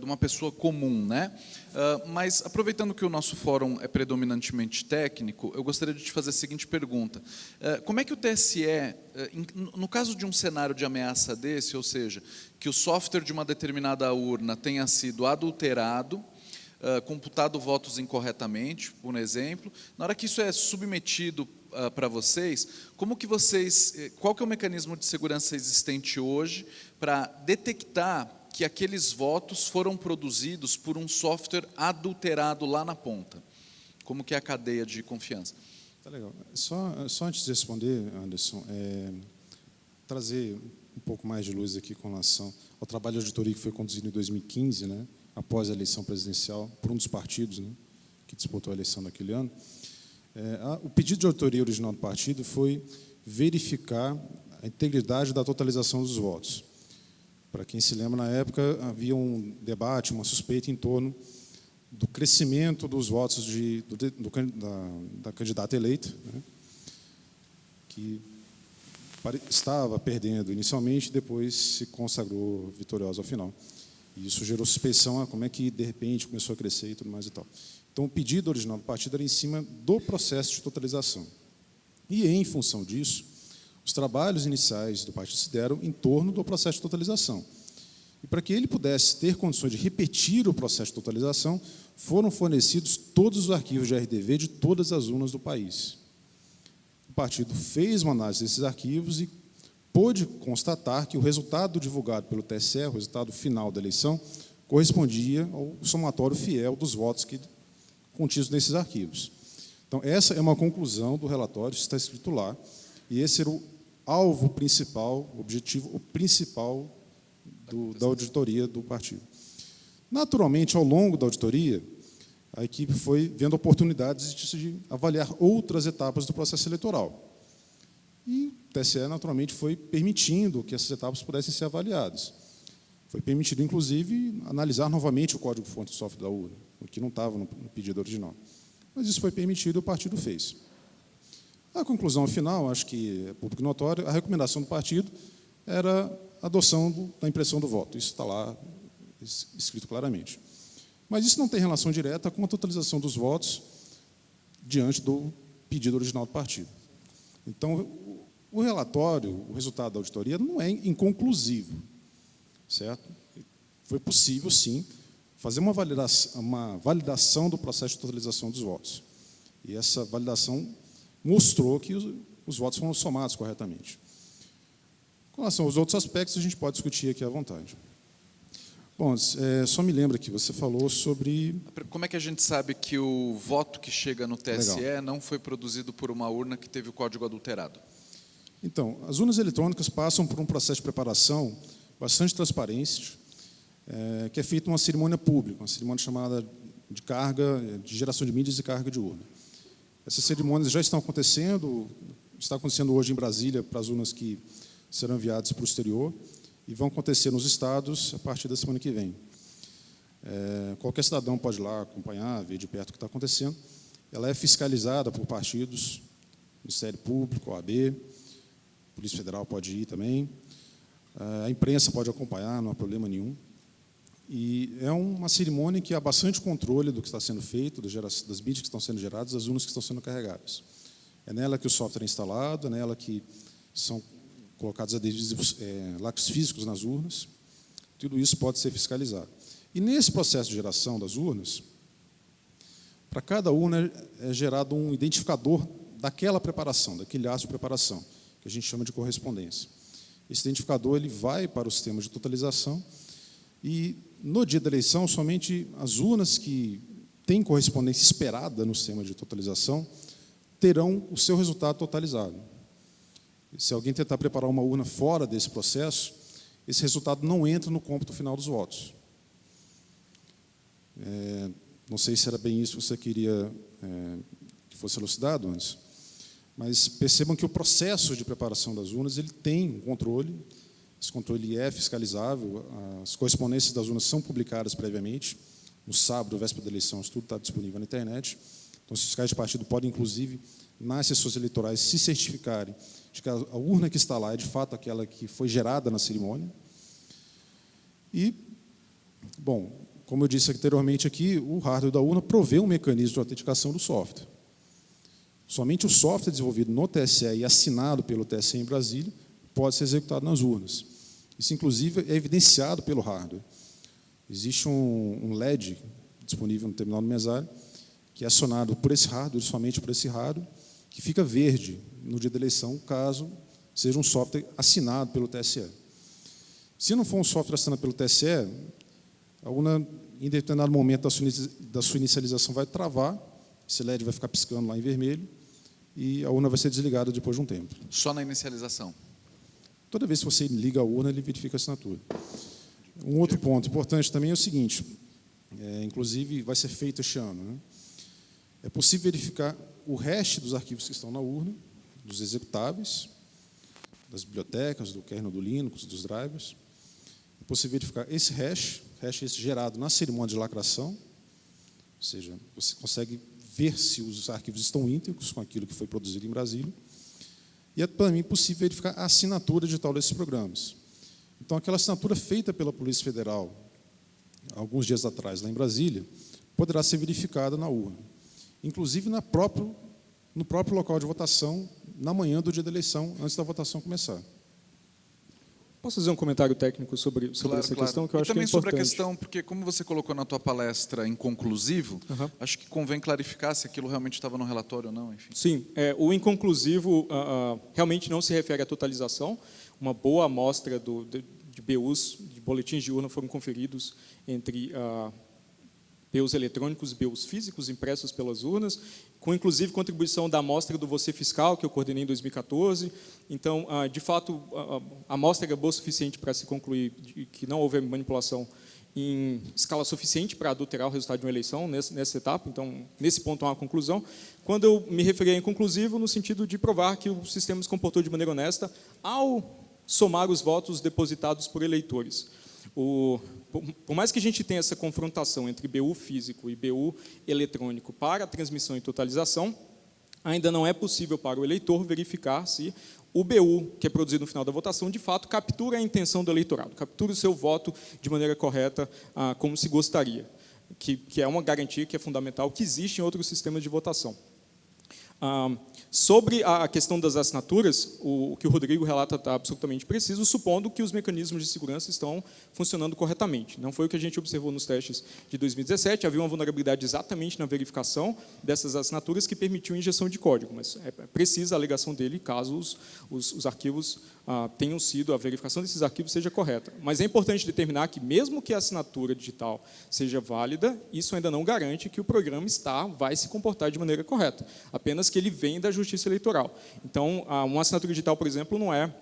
uma pessoa comum, né? Mas, aproveitando que o nosso fórum é predominantemente técnico, eu gostaria de te fazer a seguinte pergunta. Como é que o TSE, no caso de um cenário de ameaça desse, ou seja, que o software de uma determinada urna tenha sido adulterado, computado votos incorretamente, por exemplo, na hora que isso é submetido para vocês, qual que é o mecanismo de segurança existente hoje para detectar que aqueles votos foram produzidos por um software adulterado lá na ponta? Como que é a cadeia de confiança? Tá legal. Só antes de responder, Anderson, trazer um pouco mais de luz aqui com relação ao trabalho de auditoria que foi conduzido em 2015, após a eleição presidencial, por um dos partidos que disputou a eleição naquele ano. O pedido de auditoria original do partido foi verificar a integridade da totalização dos votos. Para quem se lembra, na época, havia um debate, uma suspeita em torno do crescimento dos votos da candidata eleita, que estava perdendo inicialmente, depois se consagrou vitoriosa ao final. E isso gerou suspeição a como é que, de repente, começou a crescer e tudo mais e tal. Então, o pedido original do partido era em cima do processo de totalização. E, em função disso, os trabalhos iniciais do partido se deram em torno do processo de totalização. E, para que ele pudesse ter condições de repetir o processo de totalização, foram fornecidos todos os arquivos de RDV de todas as urnas do país. O partido fez uma análise desses arquivos e pôde constatar que o resultado divulgado pelo TSE, o resultado final da eleição, correspondia ao somatório fiel dos votos contidos nesses arquivos. Então, essa é uma conclusão do relatório, está escrito lá, e esse era o alvo principal, o objetivo principal da auditoria do partido. Naturalmente, ao longo da auditoria, a equipe foi vendo oportunidades de avaliar outras etapas do processo eleitoral. E o TSE, naturalmente, foi permitindo que essas etapas pudessem ser avaliadas. Foi permitido, inclusive, analisar novamente o código-fonte do software da urna, o que não estava no pedido original. Mas isso foi permitido e o partido fez. A conclusão final, acho que é público notório, a recomendação do partido era a adoção da impressão do voto. Isso está lá escrito claramente. Mas isso não tem relação direta com a totalização dos votos diante do pedido original do partido. Então, o relatório, o resultado da auditoria, não é inconclusivo, certo? Foi possível, sim, fazer uma validação do processo de totalização dos votos. E essa validação mostrou que os votos foram somados corretamente. Com relação aos outros aspectos, a gente pode discutir aqui à vontade. Bom, só me lembra que você falou sobre... Como é que a gente sabe que o voto que chega no TSE Legal. não foi produzido por uma urna que teve o código adulterado? Então, as urnas eletrônicas passam por um processo de preparação bastante transparente, que é feita uma cerimônia pública, uma cerimônia chamada de geração de mídias e carga de urna. Essas cerimônias já estão acontecendo, está acontecendo hoje em Brasília para as urnas que serão enviadas para o exterior, e vão acontecer nos estados a partir da semana que vem. Qualquer cidadão pode ir lá acompanhar, ver de perto o que está acontecendo. Ela é fiscalizada por partidos, Ministério Público, OAB, Polícia Federal pode ir também, a imprensa pode acompanhar, não há problema nenhum. E é uma cerimônia que há bastante controle do que está sendo feito, das bits que estão sendo geradas, das urnas que estão sendo carregadas. É nela que o software é instalado, é nela que são colocados adesivos, lacres físicos nas urnas. Tudo isso pode ser fiscalizado. E nesse processo de geração das urnas, para cada urna é gerado um identificador daquela preparação, daquele ato de preparação, que a gente chama de correspondência. Esse identificador ele vai para o sistema de totalização e, no dia da eleição, somente as urnas que têm correspondência esperada no sistema de totalização terão o seu resultado totalizado. Se alguém tentar preparar uma urna fora desse processo, esse resultado não entra no cômputo final dos votos. Não sei se era bem isso que você queria que fosse elucidado antes, mas percebam que o processo de preparação das urnas ele tem um controle, esse controle é fiscalizável, as correspondências das urnas são publicadas previamente, no sábado, véspera da eleição, isso tudo está disponível na internet, então os fiscais de partido podem, inclusive, nas sessões eleitorais, se certificarem de que a urna que está lá é, de fato, aquela que foi gerada na cerimônia. E, bom, como eu disse anteriormente aqui, o hardware da urna provê um mecanismo de autenticação do software. Somente o software desenvolvido no TSE e assinado pelo TSE em Brasília pode ser executado nas urnas. Isso, inclusive, é evidenciado pelo hardware. Existe um LED disponível no terminal do mesário, que é acionado por esse hardware, somente por esse hardware, que fica verde no dia da eleição, caso seja um software assinado pelo TSE. Se não for um software assinado pelo TSE, a urna, em determinado momento da sua inicialização, vai travar, esse LED vai ficar piscando lá em vermelho, e a urna vai ser desligada depois de um tempo. Só na inicialização? Toda vez que você liga a urna, ele verifica a assinatura. Um outro ponto importante também é o seguinte, inclusive vai ser feito este ano, né? É possível verificar o hash dos arquivos que estão na urna, dos executáveis, das bibliotecas, do kernel do Linux, dos drivers. É possível verificar esse hash esse gerado na cerimônia de lacração, ou seja, você consegue ver se os arquivos estão íntegros com aquilo que foi produzido em Brasília. E é também possível verificar a assinatura digital desses programas. Então, aquela assinatura feita pela Polícia Federal, alguns dias atrás, lá em Brasília, poderá ser verificada na urna. Inclusive no próprio local de votação, na manhã do dia da eleição, antes da votação começar. Posso fazer um comentário técnico sobre essa questão, que eu acho que é importante? E também sobre a questão, porque como você colocou na tua palestra inconclusivo, acho que convém clarificar se aquilo realmente estava no relatório ou não, enfim. Sim, o inconclusivo realmente não se refere à totalização. Uma boa amostra de BUs, de boletins de urna, foram conferidos entre BUs eletrônicos e BUs físicos impressos pelas urnas, com inclusive contribuição da amostra do Você Fiscal, que eu coordenei em 2014. Então, de fato, a amostra é boa o suficiente para se concluir que não houve manipulação em escala suficiente para adulterar o resultado de uma eleição nessa etapa. Então, nesse ponto há uma conclusão. Quando eu me referi a inconclusivo, no sentido de provar que o sistema se comportou de maneira honesta ao somar os votos depositados por eleitores. Por mais que a gente tenha essa confrontação entre BU físico e BU eletrônico para a transmissão e totalização, ainda não é possível para o eleitor verificar se o BU, que é produzido no final da votação, de fato captura a intenção do eleitorado, captura o seu voto de maneira correta, como se gostaria, que é uma garantia que é fundamental, que existe em outros sistemas de votação. Sobre a questão das assinaturas, o que o Rodrigo relata está absolutamente preciso, supondo que os mecanismos de segurança estão funcionando corretamente. Não foi o que a gente observou nos testes de 2017, havia uma vulnerabilidade exatamente na verificação dessas assinaturas que permitiu injeção de código, mas é precisa a alegação dele caso os arquivos tenham sido, a verificação desses arquivos seja correta. Mas é importante determinar que, mesmo que a assinatura digital seja válida, isso ainda não garante que o programa vai se comportar de maneira correta, apenas que ele vem da Justiça Eleitoral. Então, uma assinatura digital, por exemplo, não é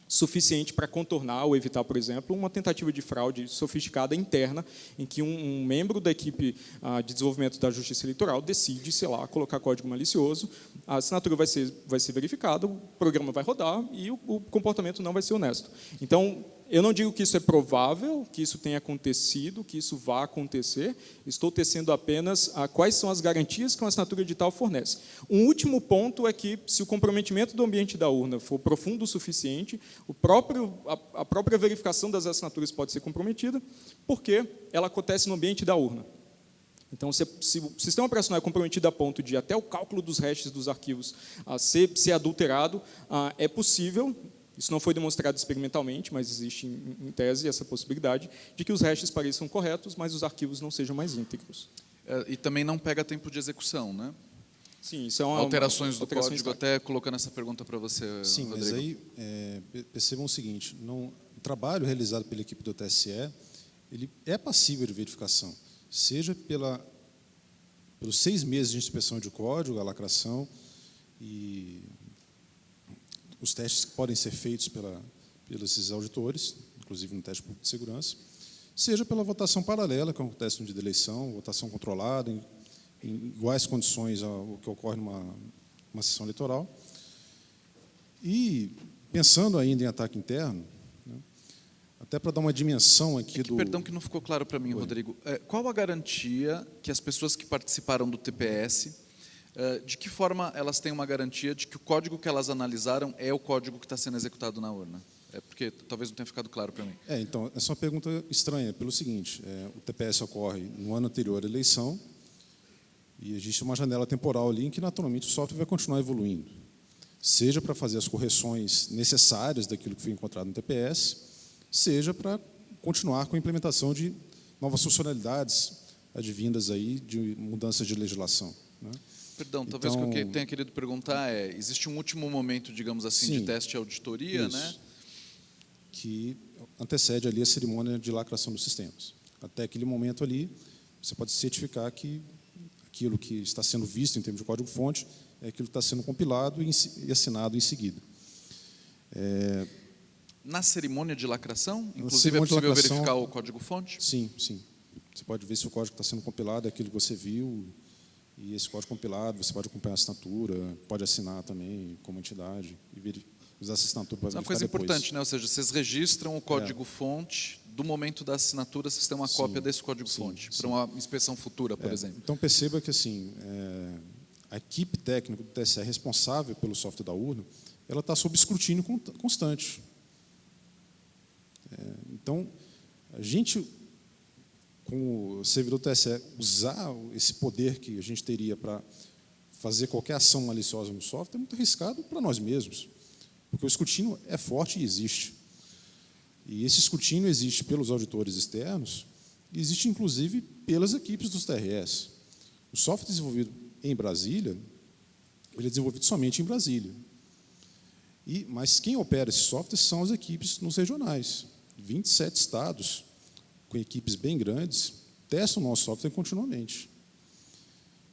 suficiente para contornar ou evitar, por exemplo, uma tentativa de fraude sofisticada interna, em que um membro da equipe de desenvolvimento da Justiça Eleitoral decide, sei lá, colocar código malicioso, a assinatura vai ser verificada, o programa vai rodar e o comportamento não vai ser honesto. Então, Eu não digo que isso é provável, que isso tenha acontecido, que isso vá acontecer. Estou tecendo apenas quais são as garantias que uma assinatura digital fornece. Um último ponto é que, se o comprometimento do ambiente da urna for profundo o suficiente, a própria verificação das assinaturas pode ser comprometida, porque ela acontece no ambiente da urna. Então, se o sistema operacional é comprometido a ponto de até o cálculo dos hashes dos arquivos ser adulterado, é possível. Isso não foi demonstrado experimentalmente, mas existe em tese essa possibilidade de que os hashes pareçam corretos, mas os arquivos não sejam mais íntegros. E também não pega tempo de exexão, né? Sim, isso é uma alterações do alteração código, até colocando essa pergunta para você, Sim, Rodrigo. mas aí percebam o seguinte, o trabalho realizado pela equipe do TSE, ele é passível de verificação, seja pelos 6 meses de inspeção de código, a lacração e os testes que podem ser feitos pelos auditores, inclusive no teste público de segurança, seja pela votação paralela, que acontece no dia da eleição, votação controlada, em iguais condições ao que ocorre numa sessão eleitoral. E, pensando ainda em ataque interno, né, até para dar uma dimensão aqui Perdão que não ficou claro para mim, Rodrigo. Qual a garantia que as pessoas que participaram do TPS, de que forma elas têm uma garantia de que o código que elas analisaram é o código que está sendo executado na urna? Porque talvez não tenha ficado claro para mim. Então, essa é uma pergunta estranha, pelo seguinte, o TPS ocorre no ano anterior à eleição e existe uma janela temporal ali em que, naturalmente, o software vai continuar evoluindo, seja para fazer as correções necessárias daquilo que foi encontrado no TPS, seja para continuar com a implementação de novas funcionalidades advindas aí de mudanças de legislação, né? Perdão, talvez o que eu tenha querido perguntar existe um último momento, digamos assim, sim, de teste e auditoria, isso, né? Que antecede ali a cerimônia de lacração dos sistemas. Até aquele momento ali, você pode certificar que aquilo que está sendo visto em termos de código-fonte é aquilo que está sendo compilado e assinado em seguida. Na cerimônia de lacração, inclusive cerimônia é possível de lacração, verificar o código-fonte? Sim, sim. Você pode ver se o código que está sendo compilado é aquilo que você viu, e esse código compilado, você pode acompanhar a assinatura, pode assinar também como entidade e usar essa assinatura para verificar. Isso é uma coisa depois. importante, né? Ou seja, vocês registram o código-fonte, do momento da assinatura, vocês têm uma cópia desse código-fonte, para uma inspeção futura, por exemplo. Então, perceba que assim, a equipe técnica do TSE responsável pelo software da urna, ela está sob escrutínio constante. Então, a gente, como servidor do TSE, usar esse poder que a gente teria para fazer qualquer ação maliciosa no software é muito arriscado para nós mesmos, porque o escrutínio é forte e existe. E esse escrutínio existe pelos auditores externos e existe, inclusive, pelas equipes dos TRS. O software desenvolvido em Brasília, ele é desenvolvido somente em Brasília. Mas quem opera esse software são as equipes nos regionais. 27 estados, com equipes bem grandes, testam o nosso software continuamente.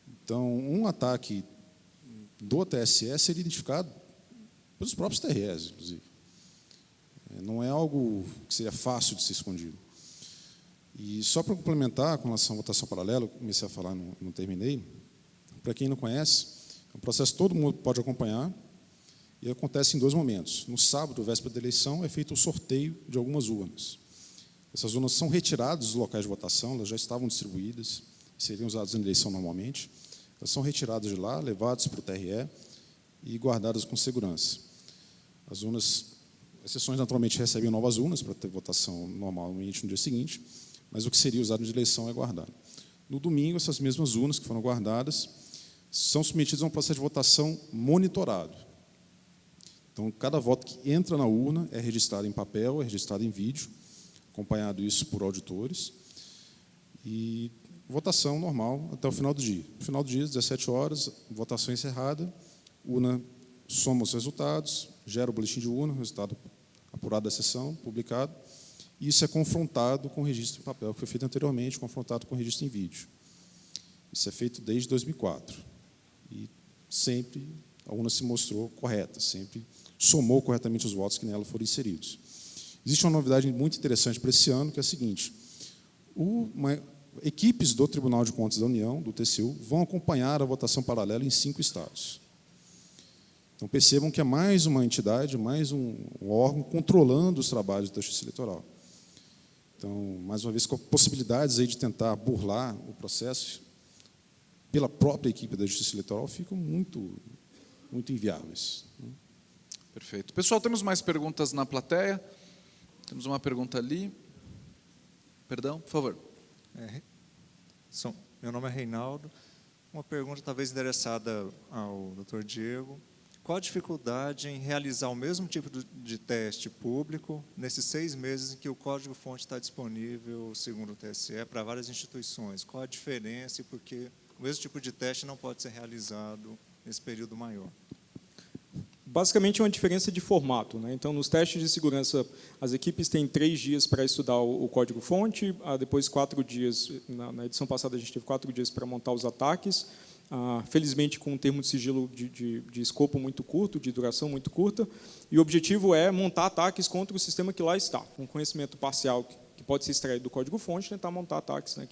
Então, um ataque do TSE seria identificado pelos próprios TRS, inclusive. Não é algo que seria fácil de ser escondido. E só para complementar com relação à votação paralela, eu comecei a falar, não terminei. Para quem não conhece, é um processo que todo mundo pode acompanhar e acontece em 2 momentos. No sábado, véspera da eleição, é feito o sorteio de algumas urnas. Essas urnas são retiradas dos locais de votação, elas já estavam distribuídas, seriam usadas na eleição normalmente. Elas são retiradas de lá, levadas para o TRE e guardadas com segurança. As sessões naturalmente recebem novas urnas para ter votação normalmente no dia seguinte, mas o que seria usado de eleição é guardado. No domingo, essas mesmas urnas que foram guardadas são submetidas a um processo de votação monitorado. Então, cada voto que entra na urna é registrado em papel, é registrado em vídeo, acompanhado isso por auditores, e votação normal até o final do dia. No final do dia, às 17 horas, votação encerrada, urna soma os resultados, gera o boletim de urna, resultado apurado da sessão, publicado, e isso é confrontado com o registro em papel, que foi feito anteriormente, confrontado com o registro em vídeo. Isso é feito desde 2004. E sempre a urna se mostrou correta, sempre somou corretamente os votos que nela foram inseridos. Existe uma novidade muito interessante para esse ano, que é a seguinte: equipes do Tribunal de Contas da União, do TCU, vão acompanhar a votação paralela em 5 estados. Então, percebam que é mais uma entidade, mais um órgão controlando os trabalhos da Justiça Eleitoral. Então, mais uma vez, com possibilidades aí de tentar burlar o processo pela própria equipe da Justiça Eleitoral ficam muito inviáveis. Perfeito. Pessoal, temos mais perguntas na plateia? Temos uma pergunta ali. Perdão, por favor. Meu nome é Reinaldo. Uma pergunta talvez endereçada ao Dr. Diego. Qual a dificuldade em realizar o mesmo tipo de teste público nesses 6 meses em que o código-fonte está disponível, segundo o TSE, para várias instituições? Qual a diferença e por que o mesmo tipo de teste não pode ser realizado nesse período maior? Basicamente, é uma diferença de formato, né? Então, nos testes de segurança, as equipes têm 3 dias para estudar o código-fonte, depois 4 dias, na edição passada a gente teve 4 dias para montar os ataques, felizmente com um termo de sigilo de escopo muito curto, de duração muito curta, e o objetivo é montar ataques contra o sistema que lá está, com conhecimento parcial que pode ser extraído do código-fonte, tentar montar ataques, né,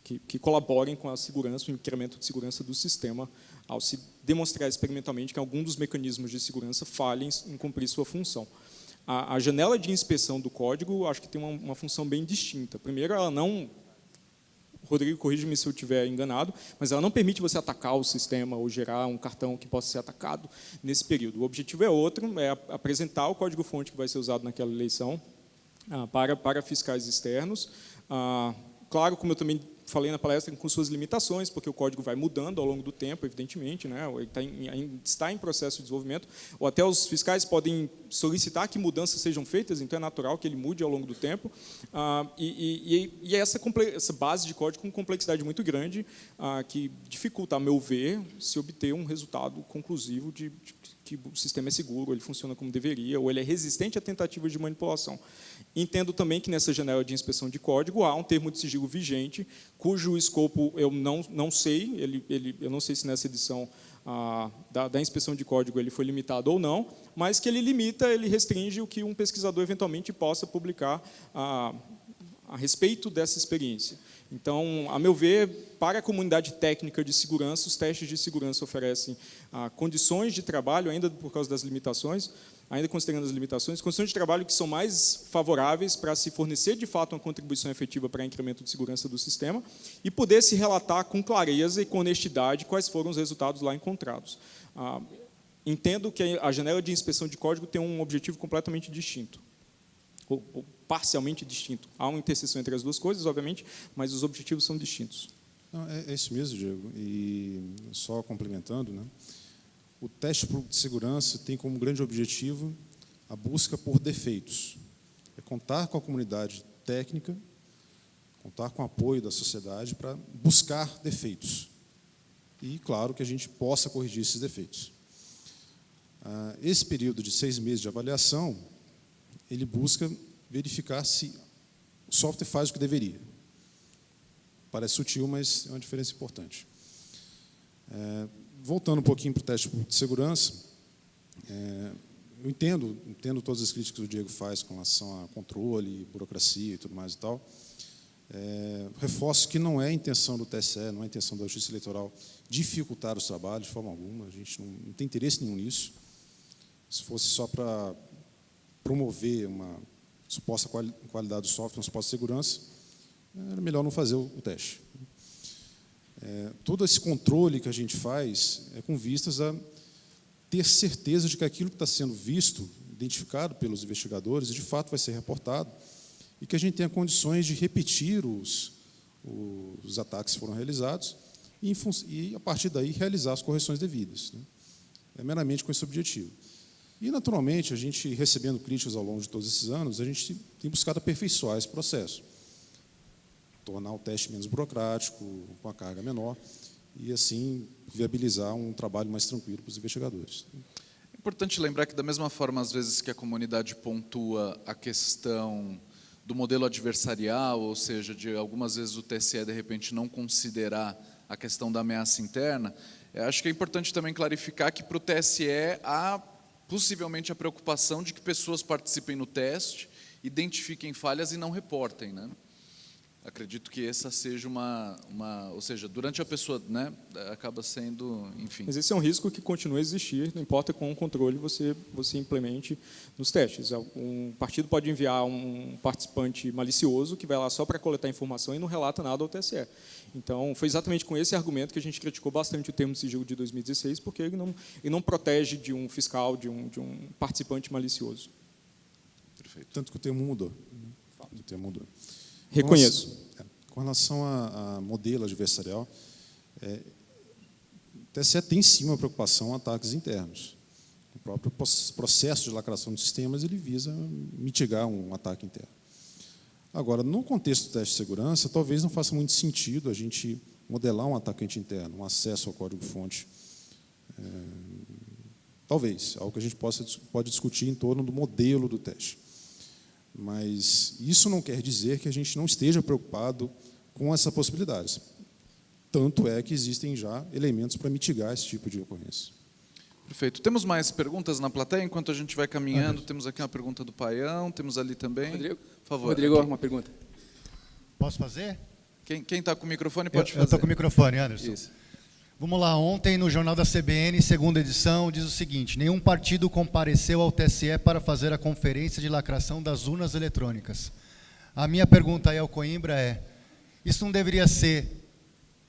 que colaborem com a segurança, o incremento de segurança do sistema, ao se demonstrar experimentalmente que algum dos mecanismos de segurança falhem em cumprir sua função. A janela de inspeção do código, acho que tem uma função bem distinta. Primeiro, ela não... Rodrigo, corrija-me se eu estiver enganado, mas ela não permite você atacar o sistema ou gerar um cartão que possa ser atacado nesse período. O objetivo é outro, é apresentar o código-fonte que vai ser usado naquela eleição para fiscais externos. Claro, como eu também falei na palestra, com suas limitações, porque o código vai mudando ao longo do tempo, evidentemente, né? Ele está em processo de desenvolvimento, ou até os fiscais podem solicitar que mudanças sejam feitas, então é natural que ele mude ao longo do tempo. E essa base de código com complexidade muito grande, que dificulta, a meu ver, se obter um resultado conclusivo de que o sistema é seguro, ele funciona como deveria, ou ele é resistente a tentativas de manipulação. Entendo também que nessa janela de inspeção de código há um termo de sigilo vigente, cujo escopo eu não sei, eu não sei se nessa edição da inspeção de código ele foi limitado ou não, mas que ele restringe o que um pesquisador eventualmente possa publicar a respeito dessa experiência. Então, a meu ver, para a comunidade técnica de segurança, os testes de segurança oferecem condições de trabalho, ainda por causa das limitações, ainda considerando as limitações, condições de trabalho que são mais favoráveis para se fornecer, de fato, uma contribuição efetiva para o incremento de segurança do sistema e poder se relatar com clareza e com honestidade quais foram os resultados lá encontrados. Entendo que a janela de inspeção de código tem um objetivo completamente distinto, ou parcialmente distinto. Há uma interseção entre as duas coisas, obviamente, mas os objetivos são distintos. Não, é isso mesmo, Diego. E só complementando, né? O teste público de segurança tem como grande objetivo a busca por defeitos. É contar com a comunidade técnica, contar com o apoio da sociedade para buscar defeitos. E, claro, que a gente possa corrigir esses defeitos. Esse período de 6 meses de avaliação, ele busca verificar se o software faz o que deveria. Parece sutil, mas é uma diferença importante. Voltando um pouquinho para o teste de segurança, eu entendo todas as críticas que o Diego faz com relação a controle, burocracia e tudo mais e tal. Reforço que não é a intenção do TSE, não é a intenção da Justiça Eleitoral dificultar os trabalhos de forma alguma, a gente não tem interesse nenhum nisso. Se fosse só para promover uma suposta qualidade do software, uma suposta segurança, era melhor não fazer o teste. Todo esse controle que a gente faz é com vistas a ter certeza de que aquilo que está sendo visto, identificado pelos investigadores, de fato vai ser reportado e que a gente tenha condições de repetir os ataques que foram realizados e, a partir daí, realizar as correções devidas, né? É meramente com esse objetivo. E, naturalmente, a gente, recebendo críticas ao longo de todos esses anos, a gente tem buscado aperfeiçoar esse processo, tornar o teste menos burocrático, com a carga menor, e, assim, viabilizar um trabalho mais tranquilo para os investigadores. É importante lembrar que, da mesma forma, às vezes, que a comunidade pontua a questão do modelo adversarial, ou seja, de algumas vezes o TSE, de repente, não considerar a questão da ameaça interna, acho que é importante também clarificar que, para o TSE, há possivelmente a preocupação de que pessoas participem no teste, identifiquem falhas e não reportem, né? acredito que essa seja ou seja, durante a pessoa, né, acaba sendo, enfim. Mas esse é um risco que continua a existir, não importa qual controle você implemente nos testes. Um partido pode enviar um participante malicioso que vai lá só para coletar informação e não relata nada ao TSE. Então, foi exatamente com esse argumento que a gente criticou bastante o termo de sigilo de 2016, porque ele não protege de um fiscal, de um participante malicioso. Perfeito. Tanto que o termo mudou. O termo mudou. Reconheço. Com relação a modelo adversarial, o TSE tem sim uma preocupação com ataques internos. O próprio processo de lacração de sistemas ele visa mitigar um ataque interno. Agora, no contexto do teste de segurança, talvez não faça muito sentido a gente modelar um atacante interno, um acesso ao código-fonte. Talvez, algo que a gente pode discutir em torno do modelo do teste. Mas isso não quer dizer que a gente não esteja preocupado com essa possibilidade. Tanto é que existem já elementos para mitigar esse tipo de ocorrência. Perfeito. Temos mais perguntas na plateia? Enquanto a gente vai caminhando, temos aqui uma pergunta do Paião, temos ali também. Rodrigo, por favor. Rodrigo, aqui. uma pergunta. Posso fazer? Quem está com o microfone pode fazer. Eu estou com o microfone, Anderson. Isso. Vamos lá, ontem no Jornal da CBN, segunda edição, diz o seguinte: nenhum partido compareceu ao TSE para fazer a conferência de lacração das urnas eletrônicas. A minha pergunta aí ao Coimbra é: isso não deveria ser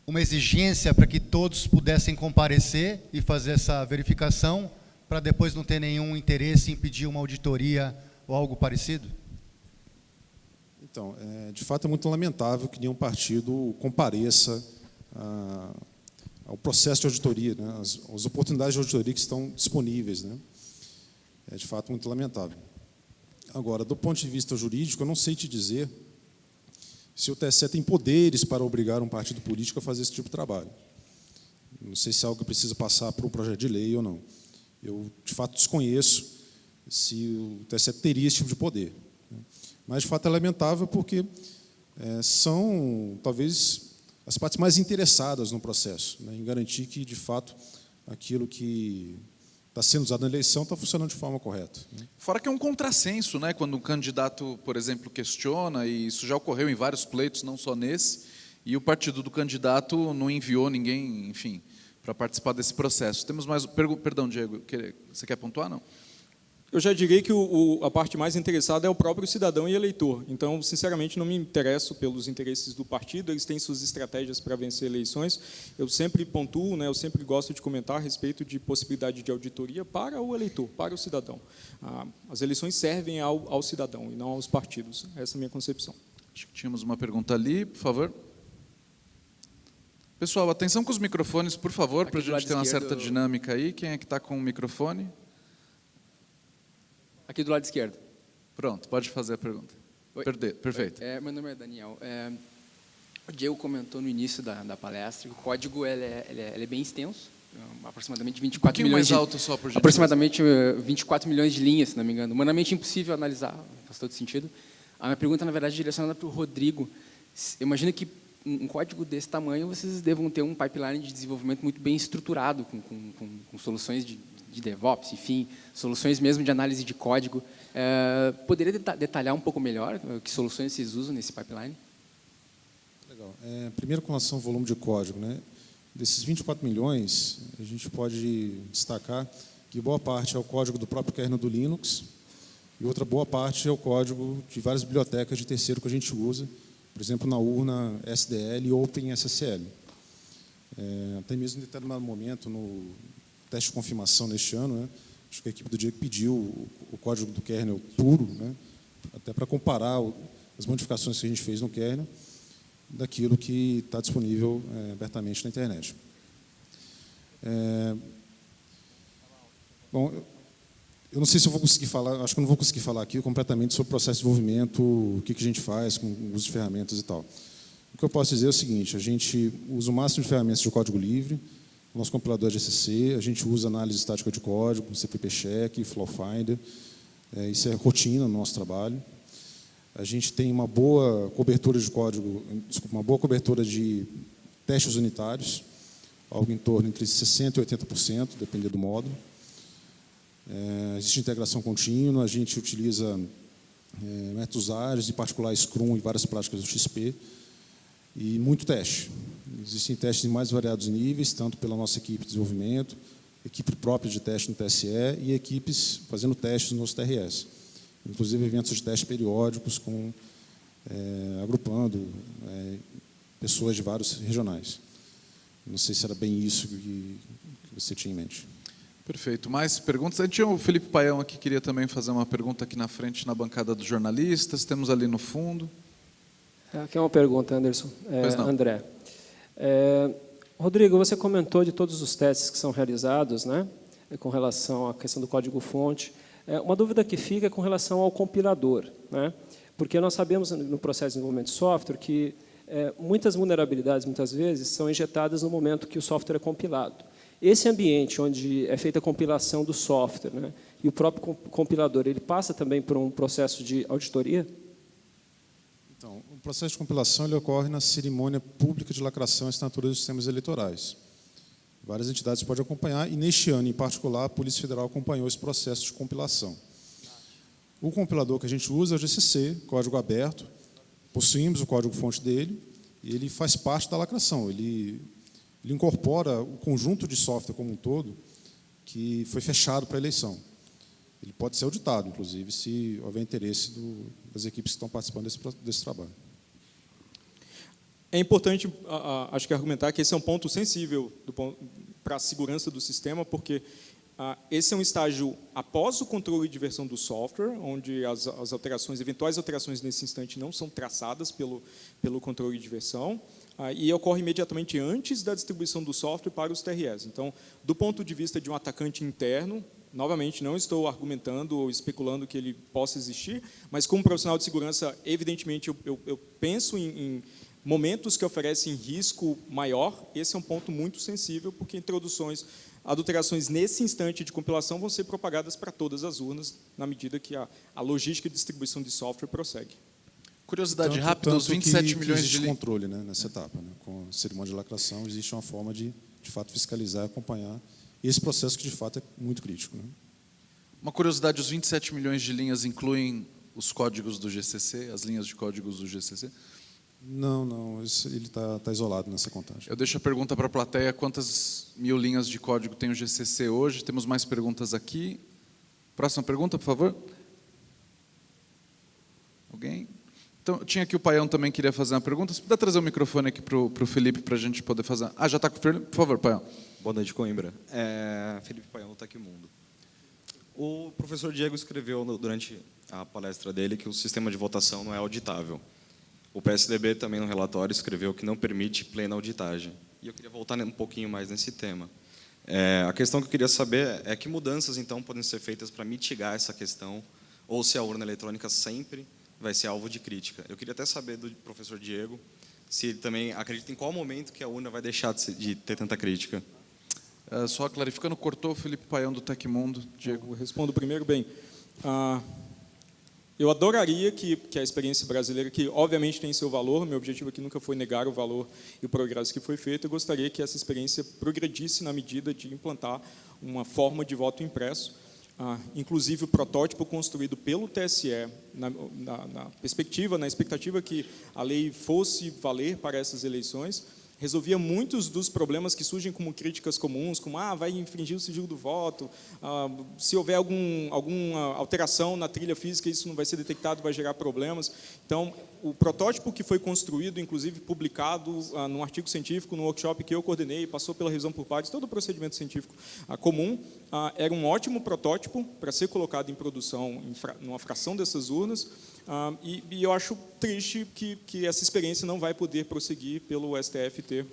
uma exigência para que todos pudessem comparecer e fazer essa verificação, para depois não ter nenhum interesse em pedir uma auditoria ou algo parecido? Então, de fato, é muito lamentável que nenhum partido compareça ao processo de auditoria, né, as oportunidades de auditoria que estão disponíveis. Né? É, de fato, muito lamentável. Agora, do ponto de vista jurídico, eu não sei te dizer se o TSE tem poderes para obrigar um partido político a fazer esse tipo de trabalho. Não sei se é algo que precisa passar por um projeto de lei ou não. Eu, de fato, desconheço se o TSE teria esse tipo de poder. Mas, de fato, é lamentável porque são, talvez, as partes mais interessadas no processo, né, em garantir que, de fato, aquilo que está sendo usado na eleição está funcionando de forma correta. Né. Fora que é um contrassenso, né, quando um candidato, por exemplo, questiona, e isso já ocorreu em vários pleitos, não só nesse, e o partido do candidato não enviou ninguém, enfim, para participar desse processo. Temos mais... Perdão, Diego, você quer pontuar, não? Eu já diria que a parte mais interessada é o próprio cidadão e eleitor. Então, sinceramente, não me interesso pelos interesses do partido, eles têm suas estratégias para vencer eleições. Eu sempre pontuo, né, eu sempre gosto de comentar a respeito de possibilidade de auditoria para o eleitor, para o cidadão. As eleições servem ao cidadão e não aos partidos. Essa é a minha concepção. Acho que tínhamos uma pergunta ali, por favor. Pessoal, atenção com os microfones, por favor, para a gente ter uma certa dinâmica aí. Quem é que está com o microfone? Aqui do lado esquerdo. Pronto, pode fazer a pergunta. Oi. Perfeito. Meu nome é Daniel. O Diego comentou no início da palestra que o código ele é bem extenso, aproximadamente 24 pouquinho milhões mais alto só, por gentileza. aproximadamente 24 milhões de linhas, se não me engano. Humanamente impossível analisar, faz todo sentido. A minha pergunta, na verdade, é direcionada para o Rodrigo. Eu imagino que um código desse tamanho, vocês devam ter um pipeline de desenvolvimento muito bem estruturado, com soluções de DevOps, enfim, soluções mesmo de análise de código. Poderia detalhar um pouco melhor que soluções vocês usam nesse pipeline? Legal. Primeiro, com relação ao volume de código, né? Desses 24 milhões, a gente pode destacar que boa parte é o código do próprio kernel do Linux e outra boa parte é o código de várias bibliotecas de terceiro que a gente usa, por exemplo, na urna SDL e OpenSSL. Até mesmo em determinado momento, no teste de confirmação neste ano, né, acho que a equipe do Diego pediu o código do kernel puro, né, até para comparar as modificações que a gente fez no kernel daquilo que está disponível abertamente na internet. Bom, eu não sei se eu vou conseguir falar, acho que eu não vou conseguir falar aqui completamente sobre o processo de desenvolvimento, o que a gente faz com o uso de ferramentas e tal. O que eu posso dizer é o seguinte: a gente usa o máximo de ferramentas de código livre, o nosso compilador de GCC, a gente usa análise estática de código, CPP-Check, Flow Finder, isso é rotina no nosso trabalho. A gente tem uma boa cobertura de código, uma boa cobertura de testes unitários, algo em torno entre 60% e 80%, dependendo do módulo. Existe integração contínua, a gente utiliza métodos ágeis, em particular Scrum e várias práticas do XP, e muito teste. Existem testes em mais variados níveis, tanto pela nossa equipe de desenvolvimento, equipe própria de teste no TSE e equipes fazendo testes nos TRS. Inclusive eventos de testes periódicos, agrupando pessoas de vários regionais. Não sei se era bem isso que você tinha em mente. Perfeito. Mais perguntas? A gente tinha o Felipe Paião aqui, queria também fazer uma pergunta aqui na frente, na bancada dos jornalistas. Temos ali no fundo. Aqui é uma pergunta, Anderson. Pois não. André. Rodrigo, você comentou de todos os testes que são realizados, né, com relação à questão do código-fonte. Uma dúvida que fica é com relação ao compilador, né, porque nós sabemos no processo de desenvolvimento de software que muitas vulnerabilidades, muitas vezes, são injetadas no momento que o software é compilado. Esse ambiente onde é feita a compilação do software, né, e o próprio compilador, ele passa também por um processo de auditoria? Então, o processo de compilação ele ocorre na cerimônia pública de lacração e assinatura dos sistemas eleitorais. Várias entidades podem acompanhar, e neste ano, em particular, a Polícia Federal acompanhou esse processo de compilação. O compilador que a gente usa é o GCC, código aberto, possuímos o código-fonte dele, e ele faz parte da lacração. Ele incorpora o conjunto de software como um todo que foi fechado para a eleição. Ele pode ser auditado, inclusive, se houver interesse das equipes que estão participando desse trabalho. É importante, acho que, argumentar que esse é um ponto sensível para a segurança do sistema, porque esse é um estágio após o controle de versão do software, onde as alterações, eventuais alterações nesse instante não são traçadas pelo controle de versão, e ocorre imediatamente antes da distribuição do software para os TRS. Então, do ponto de vista de um atacante interno, novamente, não estou argumentando ou especulando que ele possa existir, mas como profissional de segurança, evidentemente, eu penso em momentos que oferecem risco maior. Esse é um ponto muito sensível, porque adulterações nesse instante de compilação vão ser propagadas para todas as urnas, na medida que a logística de distribuição de software prossegue. Curiosidade rápida, os 27 milhões existe de controle, né, nessa etapa. Né? Com a cerimônia de lacração, existe uma forma de fato, fiscalizar e acompanhar esse processo que, de fato, é muito crítico. Né? Uma curiosidade, os 27 milhões de linhas incluem os códigos do GCC, as linhas de códigos do GCC? Não, ele está isolado nessa contagem. Eu deixo a pergunta para a plateia, quantas mil linhas de código tem o GCC hoje? Temos mais perguntas aqui. Próxima pergunta, por favor. Alguém? Então, tinha aqui o Paião também queria fazer uma pergunta. Se puder trazer o microfone aqui para o Felipe, para a gente poder fazer... já está com o Felipe? Por favor, Paião. Boa noite, Coimbra. Felipe Paião, do Tecmundo. O professor Diego escreveu durante a palestra dele que o sistema de votação não é auditável. O PSDB também no relatório escreveu que não permite plena auditagem. E eu queria voltar um pouquinho mais nesse tema. A questão que eu queria saber é que mudanças, então, podem ser feitas para mitigar essa questão, ou se a urna eletrônica sempre vai ser alvo de crítica. Eu queria até saber do professor Diego se ele também acredita em qual momento que a urna vai deixar de ter tanta crítica. Só clarificando, cortou o Felipe Paião do Tecmundo. Diego. Eu respondo primeiro. Bem, eu adoraria que a experiência brasileira, que obviamente tem seu valor, meu objetivo aqui nunca foi negar o valor e o progresso que foi feito, eu gostaria que essa experiência progredisse na medida de implantar uma forma de voto impresso. Inclusive o protótipo construído pelo TSE, na expectativa que a lei fosse valer para essas eleições, resolvia muitos dos problemas que surgem como críticas comuns, como vai infringir o sigilo do voto, se houver alguma alteração na trilha física, isso não vai ser detectado, vai gerar problemas. Então, o protótipo que foi construído, inclusive publicado num artigo científico, no workshop que eu coordenei, passou pela revisão por pares, todo o procedimento científico comum, era um ótimo protótipo para ser colocado em produção numa fração dessas urnas, e eu acho triste que essa experiência não vai poder prosseguir pelo STF ter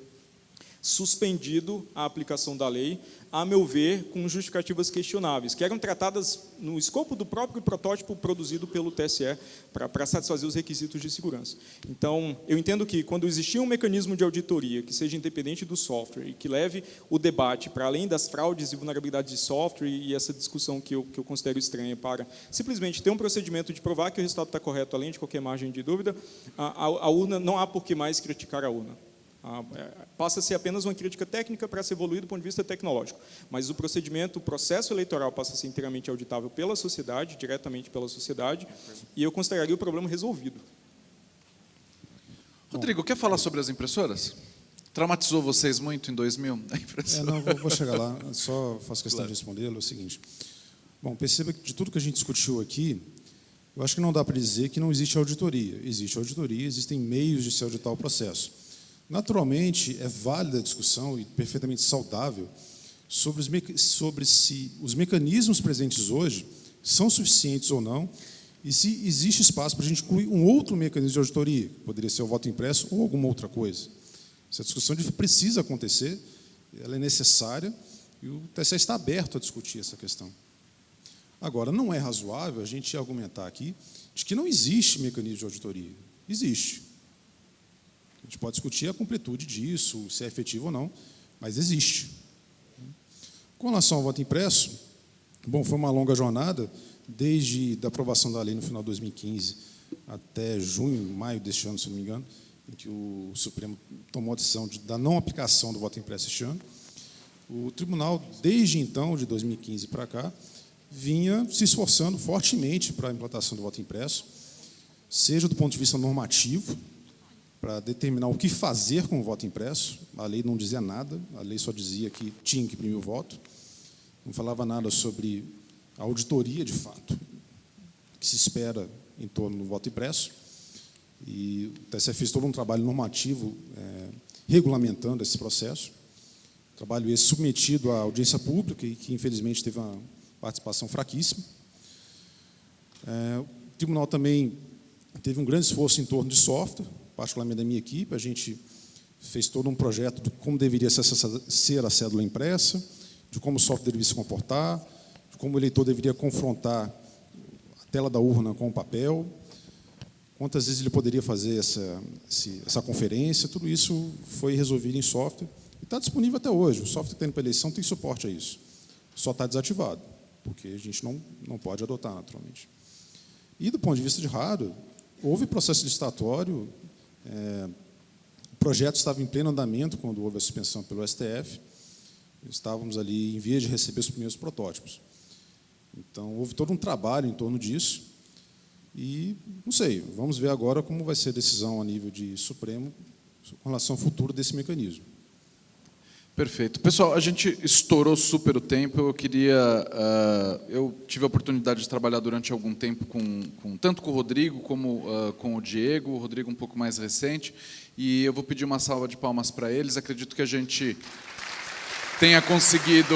suspendido a aplicação da lei, a meu ver, com justificativas questionáveis, que eram tratadas no escopo do próprio protótipo produzido pelo TSE para satisfazer os requisitos de segurança. Então, eu entendo que, quando existir um mecanismo de auditoria que seja independente do software e que leve o debate para além das fraudes e vulnerabilidades de software e essa discussão que eu considero estranha para simplesmente ter um procedimento de provar que o resultado está correto, além de qualquer margem de dúvida, a urna, não há por que mais criticar a urna. Passa a ser apenas uma crítica técnica para se evoluir do ponto de vista tecnológico. Mas o procedimento, o processo eleitoral passa a ser inteiramente auditável pela sociedade, diretamente pela sociedade, e eu consideraria o problema resolvido. Rodrigo, quer falar sobre as impressoras? Traumatizou vocês muito em 2000? A impressora? Não, vou chegar lá, só faço questão de respondê-lo. É o seguinte. Bom, perceba que de tudo que a gente discutiu aqui, eu acho que não dá para dizer que não existe auditoria. Existe auditoria, existem meios de se auditar o processo. Naturalmente, é válida a discussão e perfeitamente saudável sobre se os mecanismos presentes hoje são suficientes ou não e se existe espaço para a gente incluir um outro mecanismo de auditoria, que poderia ser o voto impresso ou alguma outra coisa. Essa discussão precisa acontecer, ela é necessária e o TSE está aberto a discutir essa questão. Agora, não é razoável a gente argumentar aqui de que não existe mecanismo de auditoria. Existe. A gente pode discutir a completude disso, se é efetivo ou não, mas existe. Com relação ao voto impresso, bom, foi uma longa jornada, desde a aprovação da lei no final de 2015 até junho, maio deste ano, se não me engano, em que o Supremo tomou a decisão da não aplicação do voto impresso este ano. O Tribunal, desde então, de 2015 para cá, vinha se esforçando fortemente para a implantação do voto impresso, seja do ponto de vista normativo, para determinar o que fazer com o voto impresso. A lei não dizia nada, a lei só dizia que tinha que imprimir o voto, não falava nada sobre a auditoria, de fato, que se espera em torno do voto impresso, e o TSE fez todo um trabalho normativo regulamentando esse processo, trabalho esse submetido à audiência pública e que, infelizmente, teve uma participação fraquíssima. O tribunal também teve um grande esforço em torno de software, particularmente da minha equipe. A gente fez todo um projeto de como deveria ser a cédula impressa, de como o software deveria se comportar, de como o eleitor deveria confrontar a tela da urna com o papel, quantas vezes ele poderia fazer essa conferência. Tudo isso foi resolvido em software e está disponível até hoje. O software que tem para eleição tem suporte a isso. Só está desativado, porque a gente não pode adotar, naturalmente. E, do ponto de vista de hardware, houve processo licitatório, o projeto estava em pleno andamento quando houve a suspensão pelo STF, estávamos ali em vias de receber os primeiros protótipos. Então, houve todo um trabalho em torno disso e, não sei, vamos ver agora como vai ser a decisão a nível de Supremo com relação ao futuro desse mecanismo. Perfeito. Pessoal, a gente estourou super o tempo. Eu tive a oportunidade de trabalhar durante algum tempo tanto com o Rodrigo como com o Diego, o Rodrigo um pouco mais recente, e eu vou pedir uma salva de palmas para eles. Acredito que a gente tenha conseguido